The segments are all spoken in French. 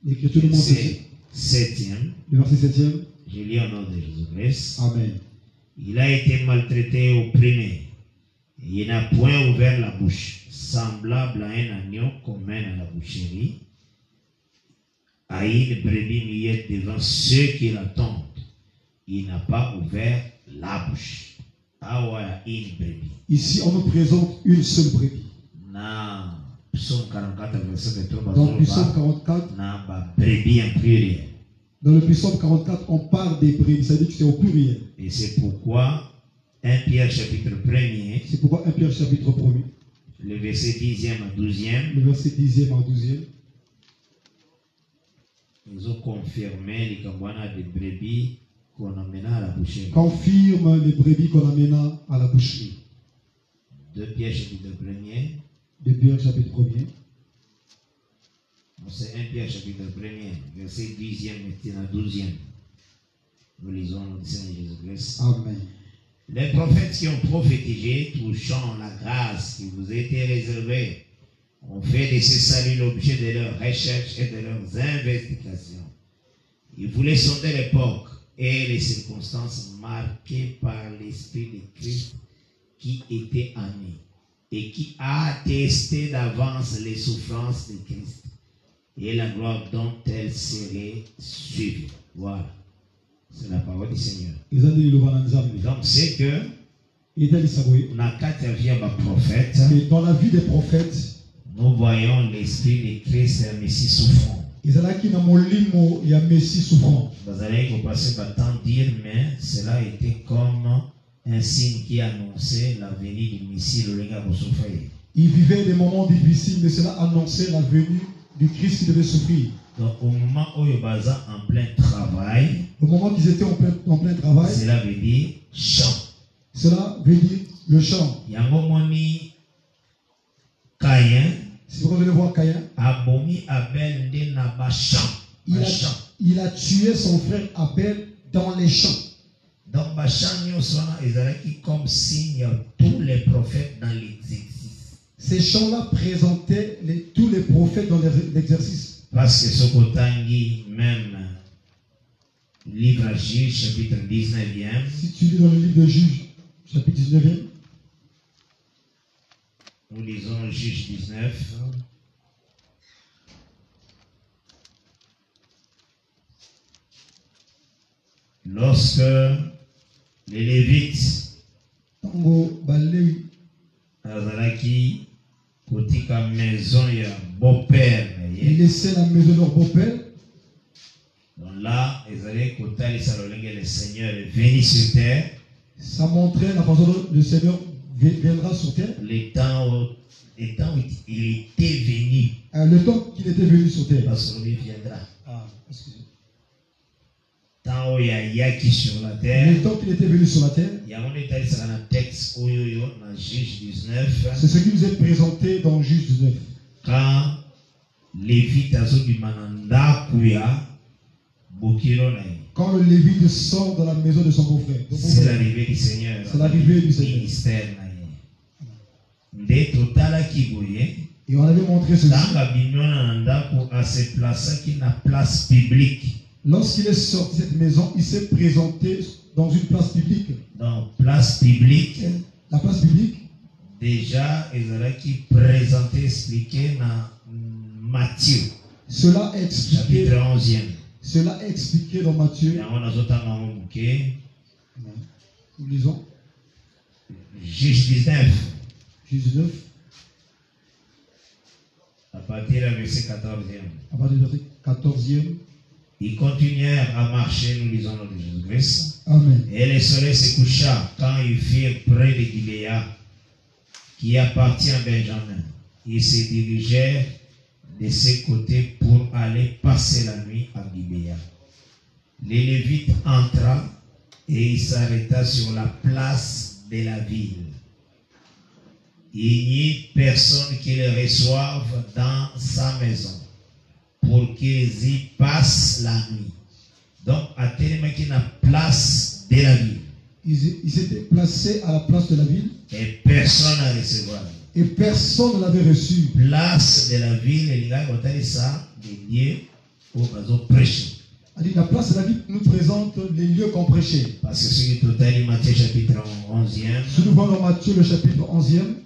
L'écriture nous montre le verset 7e. Je lis au nom de Jésus-Christ. Amen. Il a été maltraité, opprimé. Il n'a point ouvert la bouche, semblable à un agneau qu'on mène à la boucherie, à une brebis muette devant ceux qui l'attendent. Il n'a pas ouvert la bouche. Ah ouais, une brebis. Ici, on nous présente une seule brebis. Dans Psaume 44, verset 23. Dans le Psaume 44, brebis en pluriel. Dans le Psaume 44, on parle des brebis, ça veut dire que c'est au pluriel. Et c'est pourquoi 1 Pierre chapitre 1er. C'est pourquoi 1 Pierre chapitre 1er. Le verset 10e à 12e. Le verset 10e à 12e. Nous ont confirmé les cambouanas des brebis qu'on amena à la boucherie. Confirme les brebis qu'on amena à la boucherie. 2 Pierre chapitre 1er. 2 Pierre chapitre 1er. C'est 1 Pierre chapitre 1er, verset 10e et 12e. Nous lisons le Seigneur Jésus-Christ. Amen. Les prophètes qui ont prophétisé touchant la grâce qui vous a été réservée ont fait de ce salut l'objet de leurs recherches et de leurs investigations. Ils voulaient sonder l'époque et les circonstances marquées par l'Esprit de Christ qui était en eux et qui a attesté d'avance les souffrances de Christ et la gloire dont elles seraient suivies. Voilà. C'est la parole du Seigneur. Donc c'est que dans la vie des prophètes, nous voyons l'Esprit de Christ et le Messie souffrant. Vous allez vous passer par temps dire, mais cela était comme un signe qui annonçait la venue du Messie, le Lenga Roussoufay. Il vivait des moments difficiles, mais cela annonçait la venue du Christ qui devait souffrir. Donc au moment où ils étaient en plein travail, au moment qu'ils étaient en plein travail, cela veut dire chant. Cela veut dire le chant. Caïn, si vous revenez voir Caïn, il a tué son frère Abel dans les champs. Donc, comme signe tous les prophètes dans l'exercice. Ces chants-là présentaient tous les prophètes dans l'exercice. Parce que ce Kotangi, même livre à Juge, chapitre 19e. Si tu lis dans le livre de Juge, chapitre 19e. Nous lisons Juge 19. Lorsque les Lévites, Azalaki, Kotika maison, il y a beau-père. Ils laissaient la maison de leur beau-père. Donc là, le Seigneur est venu sur terre. Ça montrait la façon dont le Seigneur viendra sur terre. Le temps où il était venu. Le temps qu'il était venu sur terre. Parce qu'il viendra. Ah, excusez. Tant où il y a Yaki sur la terre. Le temps qu'il était venu sur la terre. Il y a un texte dans Juge 19. C'est ce qui nous est présenté dans Juge 19. Quand Lévite du Mananda Kuya Bokiro. Quand le Lévite sort de la maison de son beau-frère. C'est l'arrivée du Seigneur. C'est l'arrivée du Seigneur. Ministère. Et on avait montré ceci. À se placer qui n'a place publique. Lorsqu'il est sorti de cette maison, il s'est présenté dans une place publique. Dans place publique. La place publique. Déjà, Israël qui présentait, expliqué dans Matthieu. Cela est expliqué. Chapitre 11e. Cela est expliqué dans Matthieu. Nous lisons. Juge 19. Juge 19. À partir du verset 14e. À partir du verset 14e. Ils continuèrent à marcher, nous lisons le Jésus-Christ. Amen. Et le soleil se coucha quand ils firent près de Gibéa, qui appartient à Benjamin. Ils se dirigèrent de ce côté pour aller passer la nuit à Gibéa. Les Lévites entra et il s'arrêta sur la place de la ville. Il n'y eut personne qui le reçoive dans sa maison pour qu'ils y passent la nuit. Donc, à tellement qu'il y a place de la ville. Ils étaient placés à la place de la ville. Et personne n'a recevoir. Et personne ne l'avait reçu. Place de la ville, il y a ça, des lieux où on prêche. La place de la ville nous présente les lieux qu'on prêchait. Parce que ce qui est total, Matthieu chapitre 11e. Si nous voyons dans Matthieu le chapitre 11e.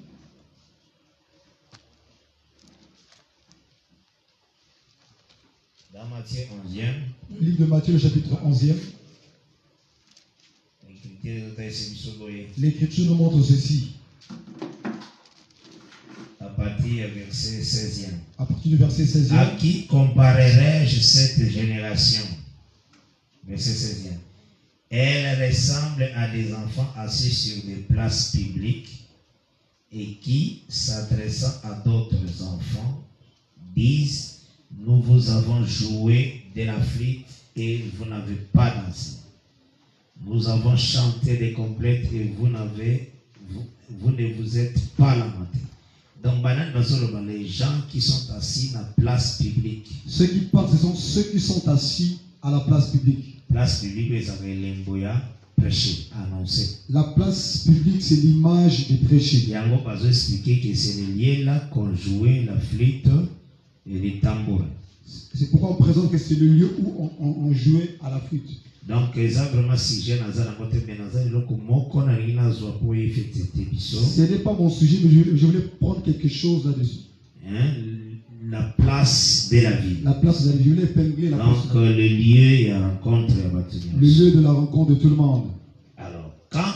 Dans Matthieu 11e. Le livre de Matthieu le chapitre 11e. L'Écriture nous montre ceci. À partir du verset 16e. À partir du verset 16e. À qui comparerai-je cette génération? Verset 16e. Elle ressemble à des enfants assis sur des places publiques et qui, s'adressant à d'autres enfants, disent: nous vous avons joué de la flûte et vous n'avez pas dansé. Nous avons chanté des complètes et vous ne vous êtes pas lamentés. Donc, les gens qui sont assis dans la place publique. Ceux qui parlent, ce sont ceux qui sont assis à la place publique. Place publique, ils avaient l'emboya, prêcher, annoncer. La place publique, c'est l'image des prêchés. Il y a un pas expliqué que c'est le lieu là qu'on jouait la flûte et les tambours. C'est pourquoi on présente que c'est le lieu où on jouait à la flûte. Donc, ça vraiment si j'ai dans la côté ce n'est pas mon sujet, mais je voulais prendre quelque chose là-dessus. Hein? La place de la ville. La place de la ville, je voulais épingler la place. Donc, le lieu de rencontre. Le lieu de la rencontre de tout le monde. Alors, quand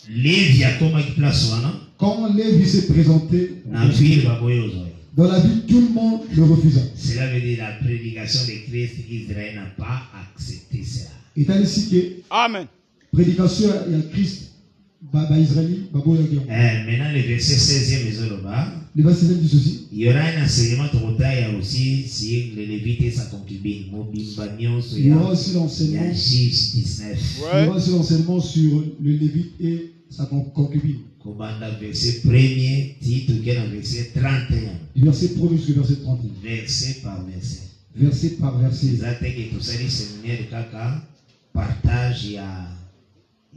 Lévi a comme place, quand Lévi s'est présenté dans la ville, tout le monde le refusa. Cela veut dire la prédication de Christ, Israël n'a pas accepté cela. Et tant ici que Amen. Prédication il y a Christ, Israël, maintenant le verset 16e, le verset 16e dit ceci. Il y aura un enseignement total aussi sur les Lévites et sa concubine. Il y aura aussi l'enseignement. Ouais. Il y aura aussi l'enseignement sur le Lévite et sa concubine. Verset 1er, titre verset 31. Du verset 1er jusqu'au verset 31. Verset par verset. Verset par verset. Partage, il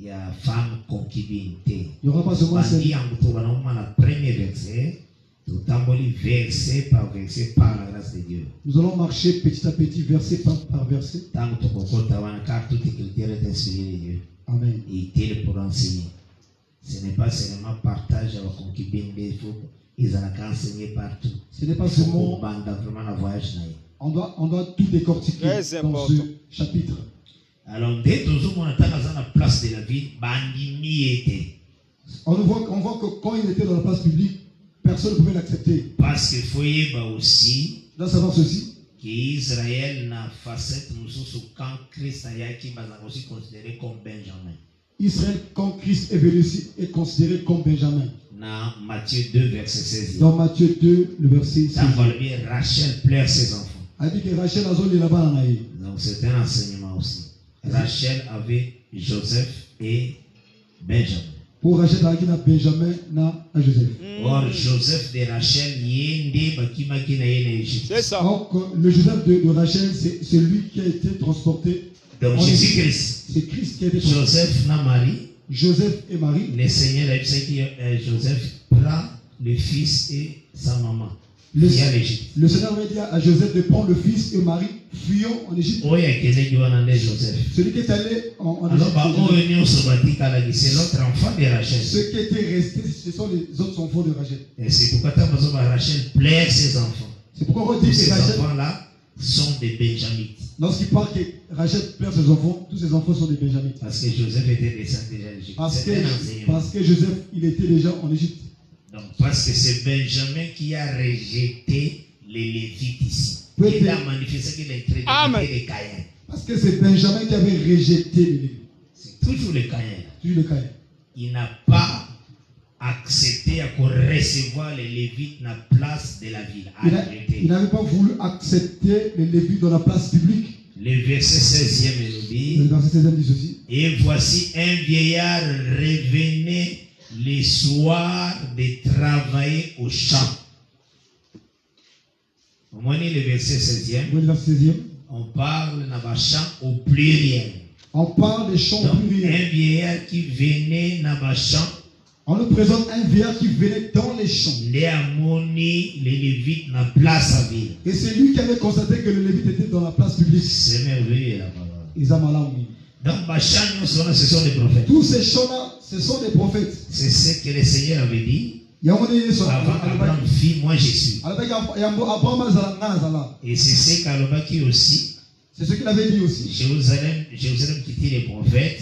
y a femme concubine. Il n'y aura pas seulement le premier verset, verset par verset par la grâce de Dieu. Nous allons marcher petit à petit, verset par verset. Car toute écriture est inspirée de Dieu. Amen. Et il est pour enseigner. Ce n'est pas seulement partage à la concubine, ils ont enseigné partout. Ce n'est pas seulement. On doit tout décortiquer dans ce chapitre. Alors, dès que nous sommes dans la place de la ville, on voit que quand il était dans la place publique, personne ne pouvait l'accepter. Parce qu'il faut aussi savoir ceci. qu'Israël n'a facette quand Christ a aussi considéré comme Benjamin. Israël, quand Christ est venu ici, est considéré comme Benjamin. Dans Matthieu 2, verset 16. Dans Matthieu 2, le verset 16. Rachel pleure ses enfants. Elle dit que Rachel a zone là-bas. Donc c'est un enseignement aussi. Rachel avait Joseph et Benjamin. Pour Rachel, il y a Benjamin et Joseph. Or, Joseph de Rachel, c'est ça. Donc, le Joseph de Rachel, c'est celui qui a été transporté. Donc, Jésus-Christ. C'est Christ qui a été transporté. Joseph n'a Marie. Joseph et Marie. Le Seigneur a dit que Joseph prend le fils et sa maman. Le Seigneur avait dit à Joseph de prendre le fils et Marie, fuyons en Égypte. Celui qui est allé en Égypte. C'est l'autre enfant de Rachel. Ceux qui étaient restés, ce sont les autres enfants de Rachel. Et c'est pourquoi Rachel plaire ses enfants. C'est pourquoi on dit que ces enfants-là sont des Benjamites. Lorsqu'il parle que Rachel plaire ses enfants, tous ses enfants sont des Benjamites. Parce que Joseph était descendu déjà d'Égypte. Parce que Joseph, il était déjà en Égypte. Donc, parce que c'est Benjamin qui a rejeté les Lévites ici. Il a manifesté qu'il a crédité les Caïens. Parce que c'est Benjamin qui avait rejeté les Lévites. C'est toujours les Caïens. Toujours les Caïens. Il n'a pas accepté à recevoir les Lévites dans la place de la ville. Il n'avait pas voulu accepter les Lévites dans la place publique. Le verset 16e nous dit. Le verset 16e dit ceci. Et voici un vieillard revenait les soirs de travailler au champ. Au moins le verset 16e. On parle dans le champ au pluriel. On parle des champs pluriels. Un vieillard qui venait dans le champ On nous présente un vieillard qui venait dans les champs. Et c'est lui qui avait constaté que le Lévite était dans la place publique. C'est merveilleux la parole. Donc, ce sont des prophètes. Tous ces champs-là, ce sont des prophètes. C'est ce que le Seigneur avait dit. Avant qu'Abraham fit, moi je suis. Et c'est ce qu'Alobaki aussi. C'est ce qu'il avait dit aussi. Jérusalem qui dit les prophètes.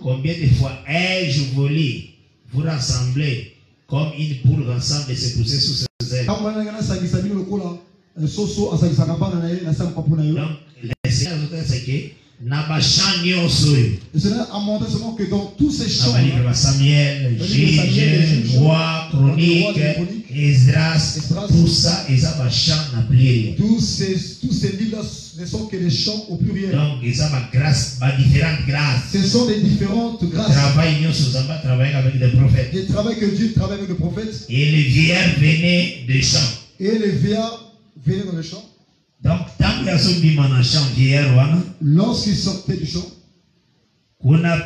Combien de fois ai-je volé, vous rassembler comme une poule rassemble ses poussées sous ses ailes. Donc, le Seigneur a montré seulement que dans tous ces champs, Samuel, Juge, Roi, Chronique, Esdras, tout ça, ils ont un chant à plier. Tous ces livres ne sont que des chants au pluriel. Donc, ils ont différentes grâces. Ce sont des différentes grâces. Travailler avec des prophètes. Des travail que Dieu travaille avec les prophètes. Et les vieillards venaient des champs. Et les vieillards venaient dans les champs. Donc, tant qu'il y a ce champ vieillard, lorsqu'ils sortaient du champ, là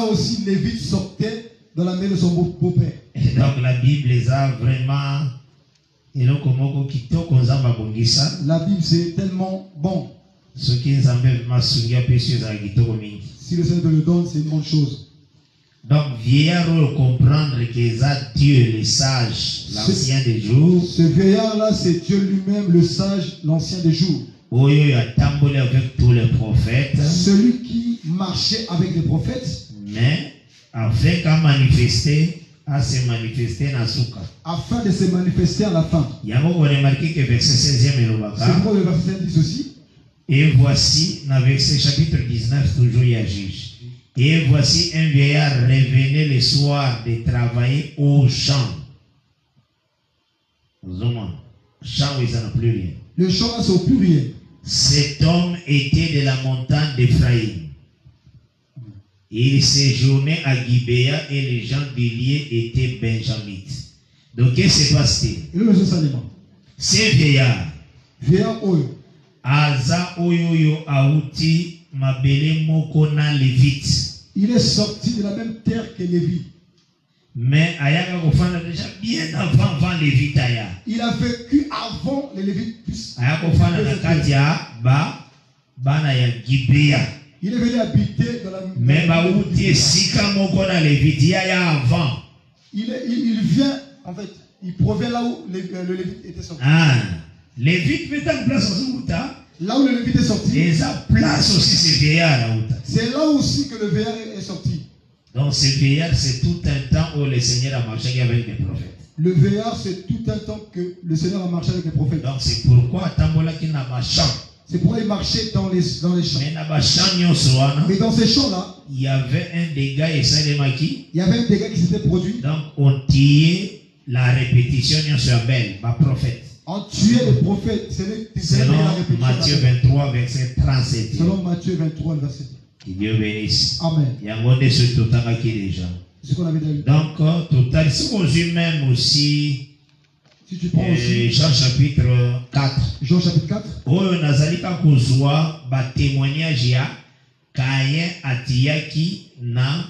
aussi, Lévite sortait dans la main de son beau-père. Donc la Bible les a vraiment. La Bible c'est tellement bon. Si le Seigneur te le donne, c'est une bonne chose. Donc, vieillard comprendre que c'est Dieu, le sage, l'ancien des jours. Ce vieillard-là, c'est Dieu lui-même, le sage, l'ancien des jours. Avec tous les prophètes. Celui qui marchait avec les prophètes. Mais, afin qu'à manifester, à se manifester dans Souka. Afin de se manifester à la fin. Il y a remarqué que verset 16e est le c'est pour le verset 10 aussi. Et voici, dans verset chapitre 19, toujours il y a juge. Et voici un vieillard revenait le soir de travailler au champ. Champ, ils n'en ont plus rien. Le champ, c'est au pluriel. Cet homme était de la montagne d'Éphraïm. Il séjournait à Gibéa et les gens du lieu étaient benjamites. Donc, qu'est-ce qui se passe-t-il? C'est vieillard. Vieillard, Aza oyoyo auti mabele mokona Lévite. Il est sorti de la même terre que Lévi. Mais Ayaka Kofana déjà bien avant Lévite Aya. Il a vécu avant les Lévites. Ayaka Kofana Nakatia bana ya Gibea. Il est venu habiter dans la mais Baouti Sika Mokona Lévite Aya avant. Il vient, en fait, il provient là où le Lévite était sorti. Ah, Lévite met en place en Souta. Là où le Lévite est sorti. Et ça place aussi ces vieillards là. C'est là aussi que le vieillard est sorti. Donc ce vieillard, c'est tout un temps où le Seigneur a marché avec les prophètes. Le vieillard, c'est tout un temps que le Seigneur a marché avec les prophètes. Donc c'est pourquoi Tambola qui n'a pas champ. C'est pourquoi il marchait dans les champs. Mais dans ces champs-là, il y avait un dégât et ça les maquis. Il y avait un dégât qui s'était produit. Donc on tuait la répétition sur Abel, ma prophète. On tuait le prophète. Selon Matthieu 23, verset 37. Selon Matthieu 23, verset 37. Que Dieu bénisse. Amen. Il y a un monde sur Total qui déjà. C'est ce qu'on avait dit. Donc, Total, si on joue même aussi, si tu prends aussi Jean chapitre 4. Jean chapitre 4. Oh, Nazalika Kozwa, ba témoignage ya, Caïn atiyaki na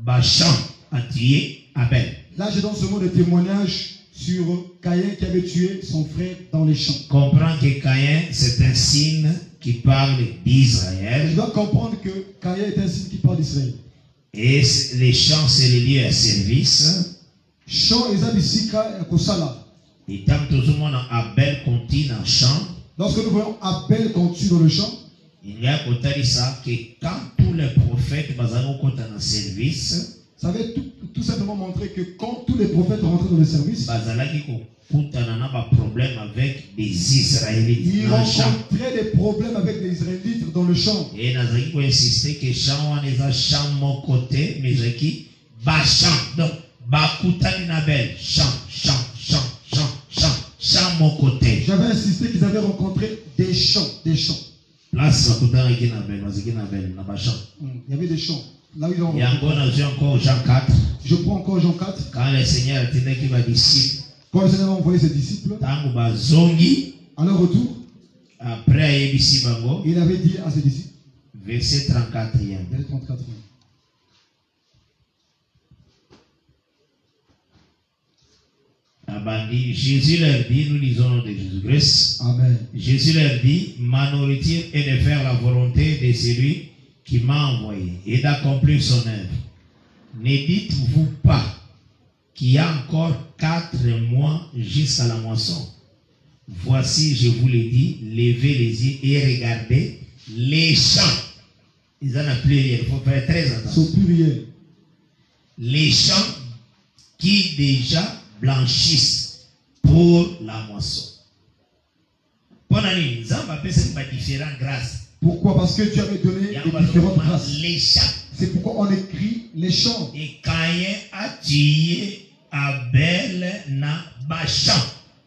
Bachan atiyé Abel. Là, je donne ce mot de témoignage sur Caïn qui avait tué son frère dans les champs. Comprends que Caïn, c'est un signe qui parle d'Israël. Je dois comprendre que Caïn est un signe qui parle d'Israël. Et les champs, c'est le lieu à service. Champs, ils ont dit Sika et Kosala. Et tant que tout le monde Abel continue dans le champ. Lorsque nous voyons Abel continue dans le champ. Il y a ça que quand tous les prophètes sont dans le service. Ça veut tout simplement montrer que quand tous les prophètes rentrent dans le service, problème avec des Israélites. Ils rencontraient des problèmes avec les Israélites dans le champ. Et il faut insister que champ est un champ mon côté, mais qui Bachan. Donc, Bakutani Nabel, champ mon côté. J'avais insisté qu'ils avaient rencontré des champs. Place Bakutani Nabel, Nabel, Nabachan. Il y avait des champs. Là, ils ont il y a encore Jean 4. Je prends encore Jean 4. Quand le Seigneur a tenu qu'il va disciple. Quand le Seigneur a envoyé ses disciples. À leur retour. Après, il avait dit à ses disciples. Verset 34e. Verset 34e. Jésus leur dit, nous lisons au nom de Jésus-Christ. Amen. Jésus leur dit, ma nourriture est de faire la volonté de celui qui m'a envoyé et d'accomplir son œuvre. Ne dites-vous pas qu'il y a encore 4 mois jusqu'à la moisson. Voici, je vous l'ai dit, levez les yeux et regardez les champs. Ils en ont pluriel, il faut faire très attention. Les champs qui déjà blanchissent pour la moisson. Pourquoi? Parce que Dieu avait donné des différentes grâces. Les champs. C'est pourquoi on écrit les champs. Et Caïn a tué Abel na bachamp.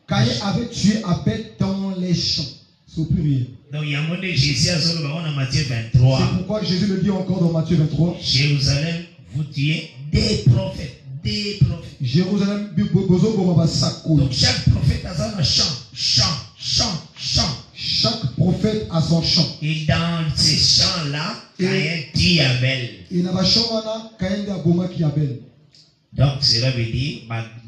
Caïn avait tué Abel dans les champs. C'est au pluriel. Donc il y a un Jésus dans Matthieu 23. C'est pourquoi Jésus le dit encore dans Matthieu 23. Jérusalem, vous tuez des prophètes. Des prophètes. Jérusalem, donc chaque prophète a son champ. Chaque prophète a son champ. Et dans ces champs-là, Caïn tue Abel. Donc cela veut dire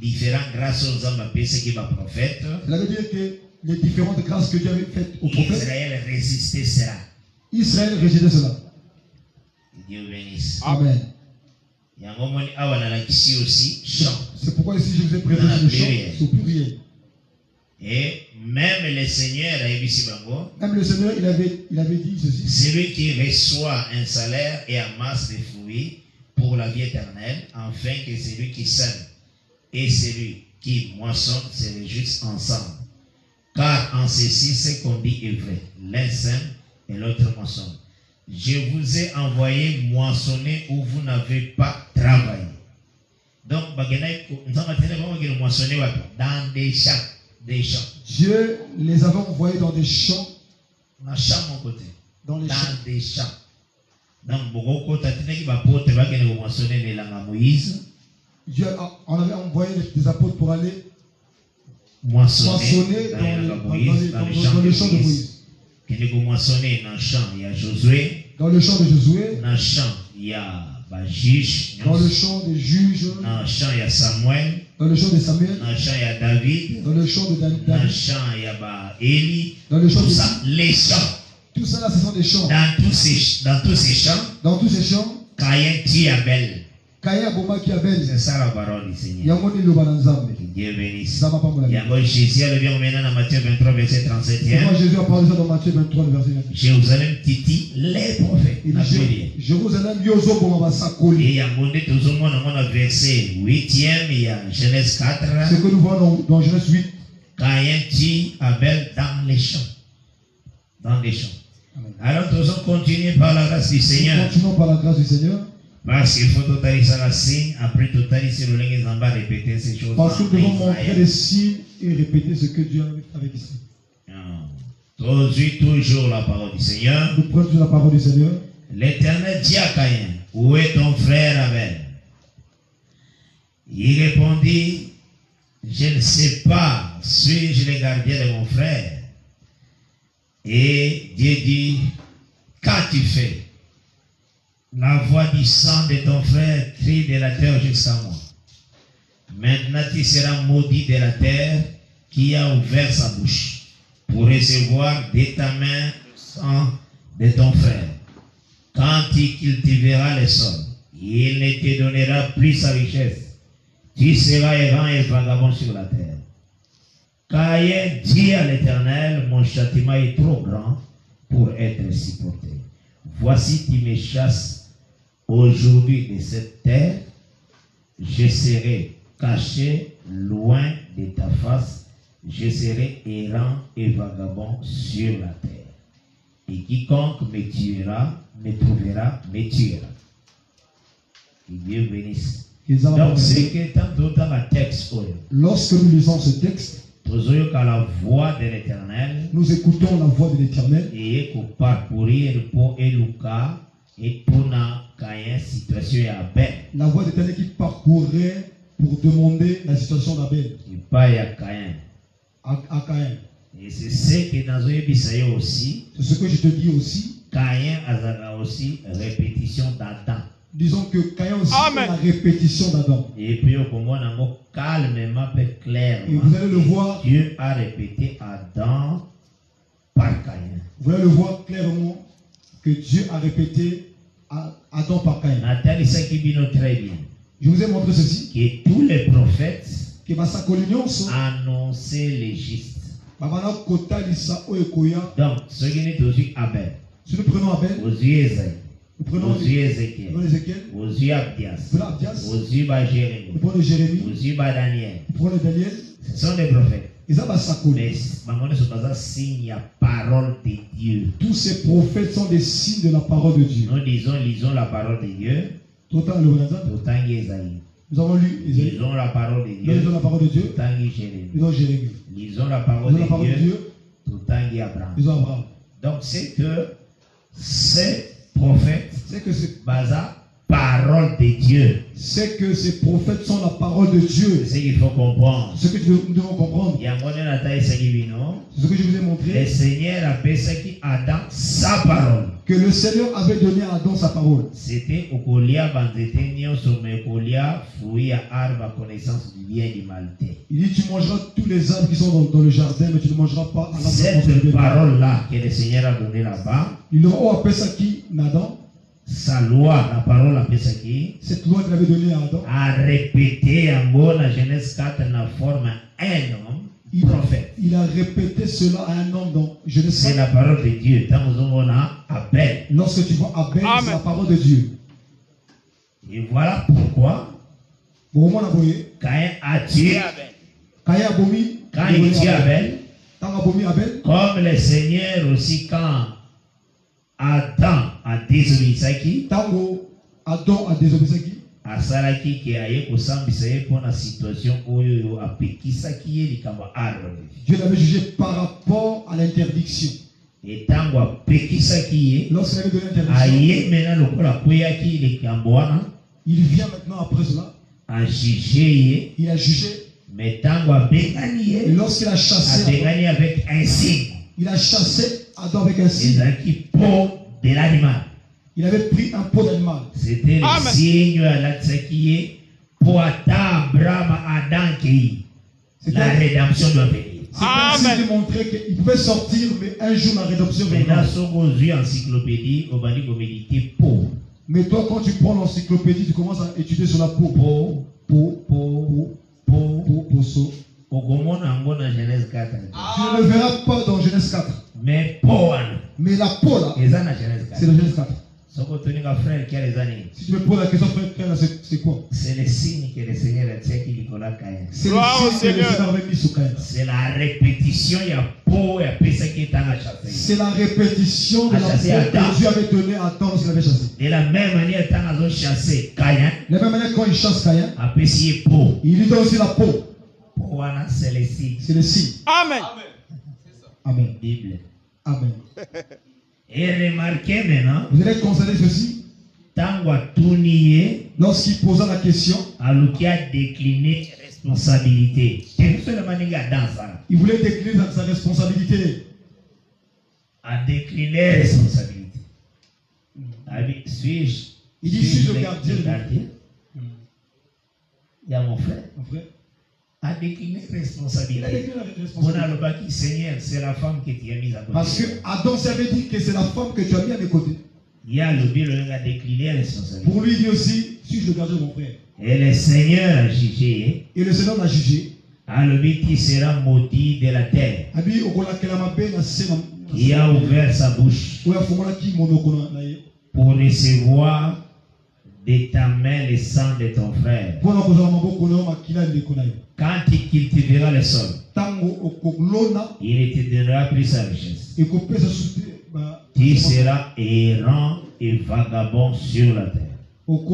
différentes grâces aux hommes qui va prophète. Cela veut dire que les différentes grâces que Dieu avait faites aux prophètes. Israël résistait cela. Israël rejetait cela. Dieu bénisse. Amen. C'est pourquoi ici je vous ai présenté le chant au pluriel. Et même le Seigneur, il avait dit ceci. Celui qui reçoit un salaire et amasse des fruits pour la vie éternelle, afin que celui qui sème et celui qui moissonne se réjouissent ensemble. Car en ceci, ce qu'on dit est vrai. L'un sème et l'autre moissonne. Je vous ai envoyé moissonner où vous n'avez pas travaillé. Donc, dans des champs. Dieu les avait envoyés dans des champs. Dans mon côté. Dans les champs. Des champs. Donc, Dieu on avait envoyé des apôtres pour aller moissonner dans les champs de Moïse. Moissonner dans le champ, il y a Josué. Dans le champ de Josué. Dans le champ, il y a juge. Dans le champ des juges. Dans le champ, il y a Samuel. Dans le champ de Samuel. Dans le champ, il y a David. Dans le champ de David. Dans le champ, il y a Élie. Dans le champ tout ça, les champs. Tout ça là, ce sont des champs. Dans tous ces champs, Caïn tue Abel. C'est ça la parole du Seigneur. Que Dieu bénisse. Jésus a levé maintenant dans Matthieu 23, verset 37. Jésus a parlé ça dans Matthieu 23, verset 37. Jérusalem titi les prophètes. Jérusalem, et il y a un verset 8e, il y a Genèse 4. Ce que nous voyons dans Genèse 8. Caïn tue Abel dans les champs. Dans les champs. Alors nous allons continuer par la grâce du Seigneur. Continuons par la grâce du Seigneur. Parce qu'il faut totaliser la signe, après totaliser le lingue, on va répéter ces choses. Parce que nous devons montrer les signes et répéter ce que Dieu a fait avec ici. Toujours la parole du Seigneur. Nous prenons la parole du Seigneur. L'Éternel dit à Caïn, où est ton frère Abel? Il répondit, je ne sais pas, suis-je le gardien de mon frère? Et Dieu dit, qu'as-tu fait? La voix du sang de ton frère crie de la terre jusqu'à moi. Maintenant tu seras maudit de la terre qui a ouvert sa bouche pour recevoir de ta main le sang de ton frère. Quand il cultivera le sol, il ne te donnera plus sa richesse. Tu seras errant et vagabond sur la terre. Caïn dit à l'Éternel, mon châtiment est trop grand pour être supporté. Voici tu me chasses aujourd'hui de cette terre, je serai caché loin de ta face, je serai errant et vagabond sur la terre. Et quiconque me tuera, me trouvera, me tuera. Que Dieu bénisse. Donc c'est que dans la texte, lorsque nous lisons ce texte, la voix de l'Éternel, nous écoutons la voix de l'Éternel et pour parcourir pour Eluka et pour Caïn situation Abel. La voix de l'Éternel qui parcourait pour demander la situation d'Abel. Et pas à Caïn. À Caïn. Et c'est ce que dans un Bisaïo aussi. C'est ce que je te dis aussi. Caïn a aussi répétition d'Adam. Disons que Caïn aussi est la répétition d'Adam. Et puis au Congo, on a calmement, clairement. Et vous allez le voir. Dieu a répété Adam par Caïn. Vous allez le voir clairement que Dieu a répété Adam par Caïn. Nathalie Sakibino très bien. Je vous ai montré ceci. Que tous les prophètes annonçaient les justes. Donc, ce qui est aussi Abel. Si nous prenons Abel, aux yeux Esaïe, aux yeux Ézéchiel, aux yeux Abdias, aux yeux Jérémie, aux yeux Daniel, ce sont des prophètes. Mais signe la parole de Dieu. Tous ces prophètes sont des signes de la parole de Dieu. Nous lisons la parole de Dieu. Nous avons lu Ésaïe. Lisons la parole de Dieu. Lisons la parole de Dieu. Jérémie. Lisons la parole de Dieu. Abraham. Donc c'est que ces prophètes, c'est que c'est parole de Dieu. C'est que ces prophètes sont la parole de Dieu. C'est ce qu'il faut comprendre. Ce que nous devons comprendre. C'est ce que je vous ai montré. Le Seigneur a fait Adam sa parole. Que le Seigneur avait donné à Adam sa parole. C'était au colia banzetenio sur mes colia fruits à arbre connaissance du bien et du mal. Il dit tu mangeras tous les arbres qui sont dans le jardin, mais tu ne mangeras pas à l'arbre. Cette parole là que le Seigneur a donné là-bas. Il a appelé ça qui Adam. Sa loi, la parole à Pesaki, cette loi qu'il avait donnée à Adam, a répété en bon à Genèse 4 la forme un homme, prophète. Il a répété cela à un homme dans Genèse 4. C'est la parole de Dieu. Dans Abel. Lorsque tu vois Abel, c'est la parole de Dieu. Et voilà pourquoi Caïn a tué Abel. Quand il tue Abel, comme le Seigneur aussi quand Adam a désobéi. Adam a désobéi. Asalaki qui a eu pour la situation où il a pékisaki likambo arbre. Dieu l'avait jugé par rapport à l'interdiction. Et tango a pékisaki. Lorsqu'il avait donné l'interdiction, il vient maintenant après cela. A jugé. Il a jugé. Mais tango a bégani. Et lorsqu'il a chassé. A bégani avec un signe. Il a chassé Adam avec un signe. De l'animal. Il avait pris un pot d'animal. C'était le signe à la tsakiye pour attendre Abraham Adam qui la rédemption doit venir. C'est pour montrer qu'il pouvait sortir, mais un jour la rédemption viendra. Mais toi, quand tu prends l'encyclopédie, tu commences à étudier sur la peau. Tu ne le verras pas dans Genèse 4. Mais la peau là, c'est le Genèse 4. Si tu me poses la question, frère, c'est quoi? C'est le signe que le Seigneur a tiré qui Nicolas Caïn. C'est le signe que le Seigneur avait mis sur Caïn. C'est la répétition, il y a peau et après ça qui est en chassé. C'est la répétition de la peau que Dieu avait donnée à Adam lorsqu'il avait chassé. De la même manière, quand ils ont chassé Caïn, de la même manière, quand il chasse Caïn, après c'est peau. Il lui donne aussi la peau. C'est le signe. C'est le signe. Amen. Amen. Bible. Amen. Et remarquez maintenant. Vous allez constater ceci. Lorsqu'il posa la question, qui a décliné responsabilité. Il voulait décliner sa responsabilité. A décliné responsabilité. Suis-je? Il dit suis-je le gardien? Il y a mon frère. A décliné responsabilité. On a le bâti, Seigneur, c'est la femme que tu as mise à côté. Parce que Adam s'avait dit que c'est la femme que tu as mise à mes côtés. Il y a le bien, a décliné responsabilité. Pour lui, il dit aussi, suis-je le gardien de mon frère? Et le Seigneur a jugé. Et le Seigneur l'a jugé. A le but qui sera maudit de la terre. Qui a ouvert sa bouche. Pour recevoir de ta main le sang de ton frère. Quand il cultivera le sol, il te donnera plus sa richesse. Tu seras errant et vagabond sur la terre. Donc,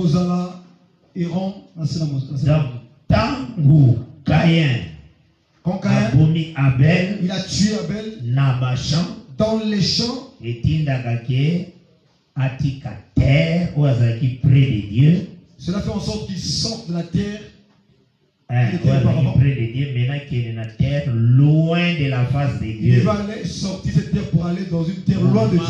tant Caïn a commis Abel, il a tué Abel dans les champs. Et Tindagake Atika terre ou Azaki près de Dieu. Cela fait en sorte qu'il sorte de la terre. près de Dieu, maintenant qu'il est dans la terre, loin de la face de Dieu. Il va aller sortir cette terre pour aller dans une terre loin de Dieu.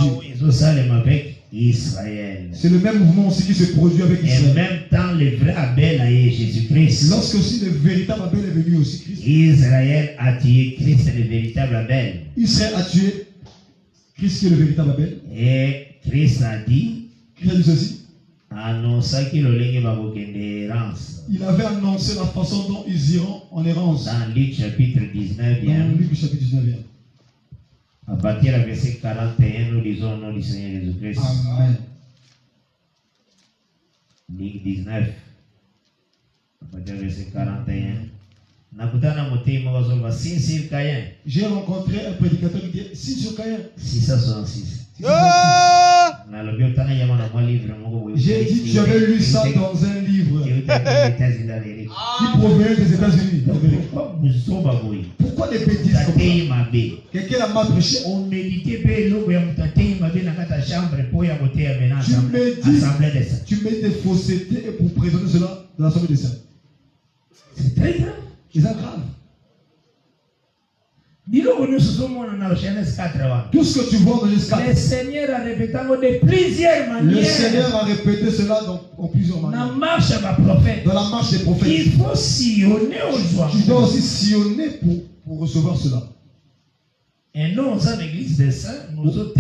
Avec Israël. C'est le même mouvement aussi qui se produit avec Israël. Et en même temps, le vrai Abel a eu Jésus-Christ. Lorsque aussi le véritable Abel est venu aussi, Christ. Israël a tué Christ, le véritable Abel. Israël a tué Christ qui est le véritable Abel. Et Christ a dit ceci. Il avait annoncé la façon dont ils iront en errance. Dans Luc chapitre 19, Dans Luc chapitre 19. À partir du verset 41, nous lisons au nom du Seigneur Jésus-Christ. Amen. Luc 19. À partir du verset 41. J'ai rencontré un prédicateur qui dit 6 sur Caïn. 666. J'ai dit que j'avais lu ça dans un livre qui provenait des États-Unis. Pourquoi les bêtises comme ça? Quelqu'un a mal prêché. Tu mets des faussetés pour présenter cela dans l'Assemblée des saints. C'est très grave. C'est grave. Tout ce que tu vois dans Genèse 4, le Seigneur a répété de plusieurs manières. Le Seigneur a répété cela en plusieurs manières. Dans la marche des prophètes. Il faut sillonner aujourd'hui. Tu dois aussi sillonner pour recevoir cela. Et nous, dans l'église des saints, nous autres,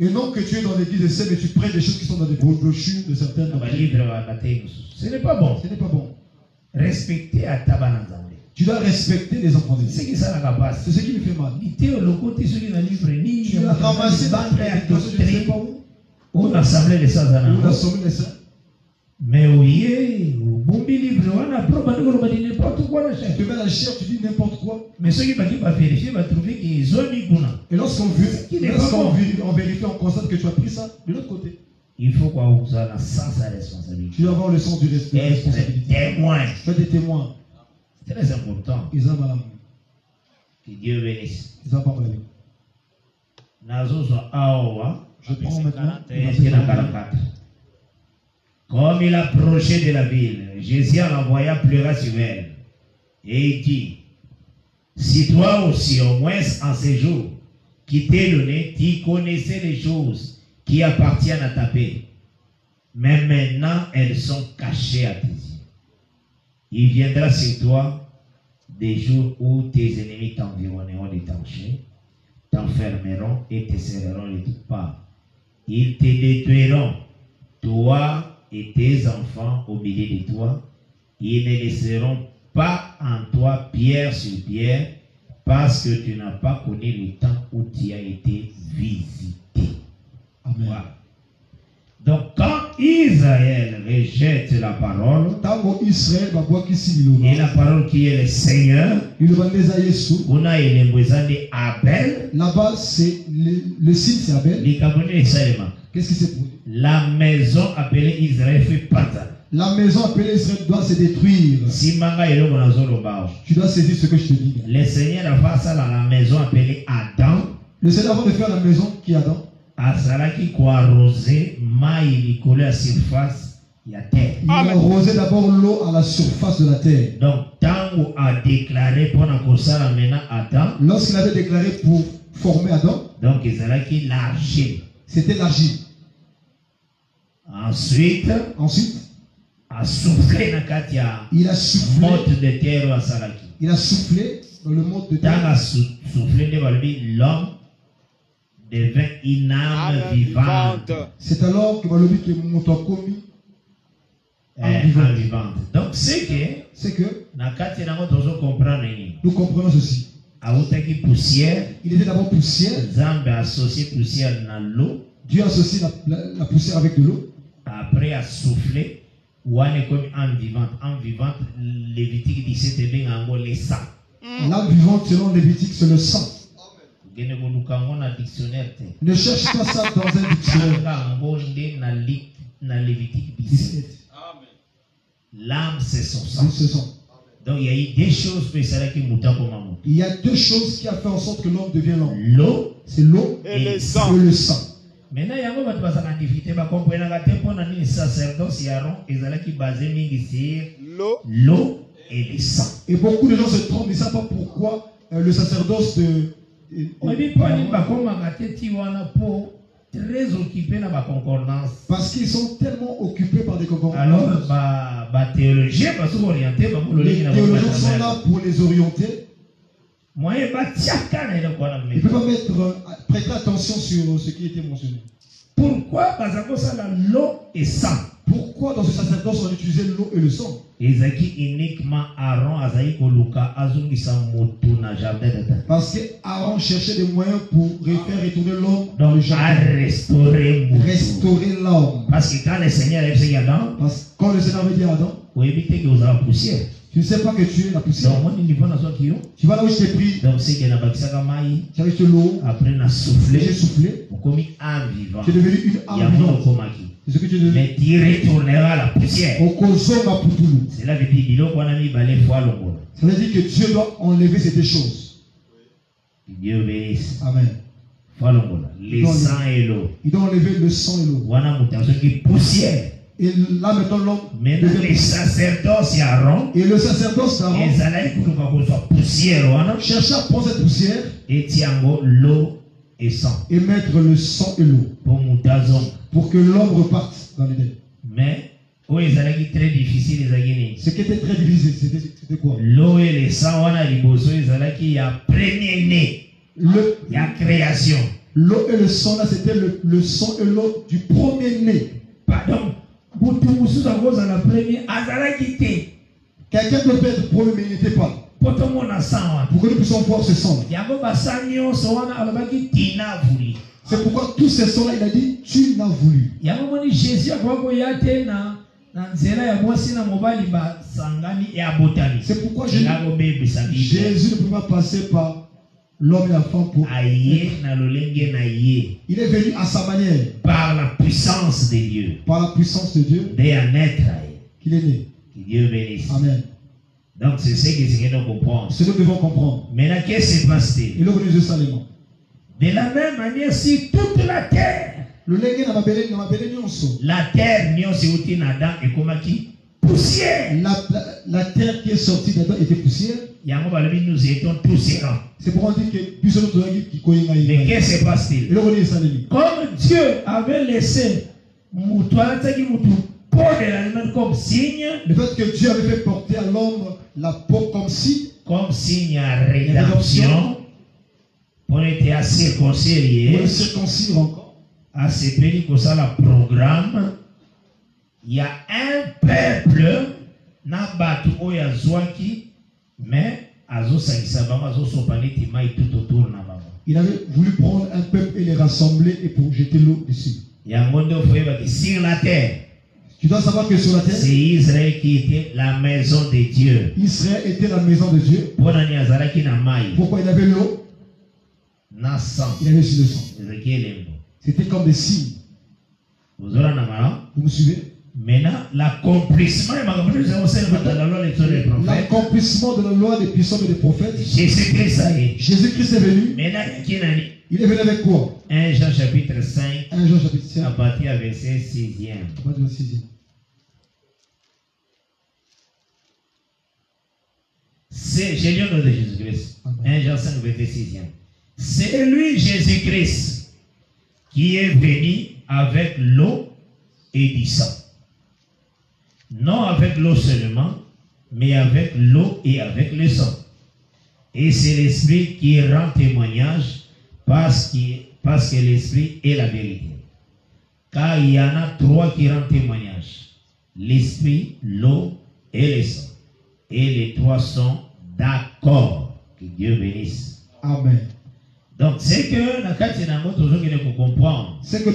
et non que tu es dans l'église des saints, mais tu prends des choses qui sont dans des brochures de certaines. Ce n'est pas bon. Ce n'est pas bon. Respecter à Tabanazambe. Tu dois respecter les enfants de Dieu. C'est ce qui me fait mal. Tu as ramassé dans l'assemblée des saints. Mais oui, tu mets la chair, tu dis n'importe quoi. Mais ceux qui vont vérifier vont trouver qu'ils ont mis Gouna. Et lorsqu'on vérifie, on constate que tu as pris ça de l'autre côté. Il faut qu'on ait le sens de la responsabilité. Tu dois avoir le sens du respect. Être témoin. Fais des témoins. C'est très important. Ils ont mal. Que Dieu bénisse. Ils ont pas mal. Je prends maintenant. Comme il approchait de la ville, Jésus envoya pleurer sur elle. Et il dit, si toi aussi, au moins en ces jours, qui t'es donné, tu connaissais les choses qui appartiennent à ta paix. Mais maintenant, elles sont cachées à tes yeux. Il viendra sur toi des jours où tes ennemis t'environneront de t'enchaîner, t'enfermeront et te serreront de toutes parts. Ils te détruiront, toi et tes enfants au milieu de toi. Ils ne laisseront pas en toi pierre sur pierre, parce que tu n'as pas connu le temps où tu as été visité. Amen. Voilà. Donc quand Israël rejette la parole, et la parole qui est le Seigneur, on a une Abel. Là-bas, c'est le signe, c'est Abel. Qu'est-ce qui s'est produit? La maison appelée Israël fait partie. La maison appelée Israël doit se détruire. Tu dois saisir ce que je te dis. Le Seigneur a fait ça dans la maison appelée Adam. Le Seigneur, avant de faire la maison qui est Adam, il a arrosé d'abord l'eau à la surface de la terre. Donc, tant qu'on a déclaré pour Adam, lorsqu'il avait déclaré pour former Adam, donc l'argile. C'était l'argile. Ensuite, il a soufflé de terre à Saraki. Il a soufflé dans le mode de terre. Tant a soufflé de l'homme devint une âme vivante. C'est alors que Balobi qui est Motokomi vivante. Donc c'est que nous comprenons ceci. Il était d'abord poussière. Dieu associe la poussière avec de l'eau. Après a soufflé, ou est comme âme vivante. Âme vivante, Lévitique 17 est bien en le sang. L'âme vivante selon Lévitique c'est le sang. Ne cherche pas ça dans un dictionnaire. L'âme c'est son sang. Donc il y a eu des choses qui il y a deux choses qui a fait en sorte que l'homme devient l'homme. L'eau, c'est l'eau et le sang. Maintenant, il y a un peu de difficulté. Bah, comprenez que le sacerdoce Aaron est basé sur l'eau et le sang. Et beaucoup de gens se trompent, ils ne savent pas pourquoi le sacerdoce de. On dit pas très occupé dans la concordance. Parce qu'ils sont tellement occupés par des concordances. Alors, les théologiens sont là pour les orienter. Ils ne peuvent pas prêter attention sur ce qui était mentionné. Pourquoi? Parce que ça l'eau et sang. Pourquoi dans ce sacerdoce on utilisait l'eau et le sang? Parce que Aaron cherchait des moyens pour faire retourner l'homme dans le jardin. Restaurer l'homme. Parce que quand le Seigneur avait dit Adam, tu ne sais pas que tu es la poussière. Tu vas là où je t'ai pris. J'avais de l'eau. Après, on a soufflé. J'ai soufflé. Tu es devenu une âme vivante. C'est ce que tu es devenu. Mais tu retourneras à la poussière. Cela veut dire ça veut dire que Dieu doit enlever ces deux choses. Dieu bénisse. Amen. Le sang et l'eau. Il doit enlever le sang et l'eau. Poussière. Et là maintenant l'homme. Maintenant les sacerdoces Aaron. Et le sacerdoce d'Aaron. Cherche à prendre cette poussière. Et tiens l'eau et sang. Et mettre le sang et l'eau. Pour que l'homme reparte dans l'Éden. Mais très difficile. Ce qui était très difficile, c'était quoi? L'eau et le sang, il y a premier né. Il y a création. L'eau et le sang, là, c'était le sang et l'eau du premier né. Pardon. Quelqu'un peut être premier, mais il n'était pas. Pour que nous puissions voir ce sang. C'est pourquoi tous ces sangs-là, il a dit, tu n'as voulu. C'est pourquoi Jésus ne peut pas passer par l'homme et la femme pour. Il est venu à sa manière. Par la puissance de Dieu. Par la puissance de Dieu. Qu'il est né. Que Dieu bénisse. Amen. Donc c'est ce que nous comprenons. Ce que nous devons comprendre. Maintenant, qu'est-ce qui se passe? De la même manière, si toute la terre. La terre, et comme qui poussière. La terre qui est sortie d'Adam était poussière. Nous étions tous errants. C'est pour dire que. Mais qu'est-ce qui se passe-t-il? Comme Dieu avait laissé peau de l'animal comme signe. Le fait que Dieu avait fait porter à l'homme la peau comme signe. Comme signe à rédemption. On était à circoncire. On est circoncire encore. À ce pays comme ça, le programme. Il y a un peuple. Nabatu oya zwaki. Mais il avait voulu prendre un peuple et les rassembler et pour jeter l'eau dessus. Sur la terre. Tu dois savoir que sur la terre, c'est Israël qui était la maison de Dieu. Israël était la maison de Dieu. Pourquoi il avait l'eau? Il avait aussi le sang. C'était comme des signes. Vous me suivez? Maintenant, l'accomplissement de la loi des puissants et des prophètes. Jésus-Christ est venu. Maintenant, il est venu avec quoi? 1 Jean chapitre 5. 1 Jean chapitre 5. À partir du verset 6e. À partir du 6e. J'ai lu le nom de Jésus-Christ. 1 Jean 5, verset 6e. C'est lui, Jésus-Christ, qui est venu avec l'eau et du sang. Non avec l'eau seulement, mais avec l'eau et avec le sang. Et c'est l'Esprit qui rend témoignage parce que l'Esprit est la vérité. Car il y en a trois qui rendent témoignage. L'Esprit, l'eau et le sang. Et les trois sont d'accord. Que Dieu bénisse. Amen. Donc c'est que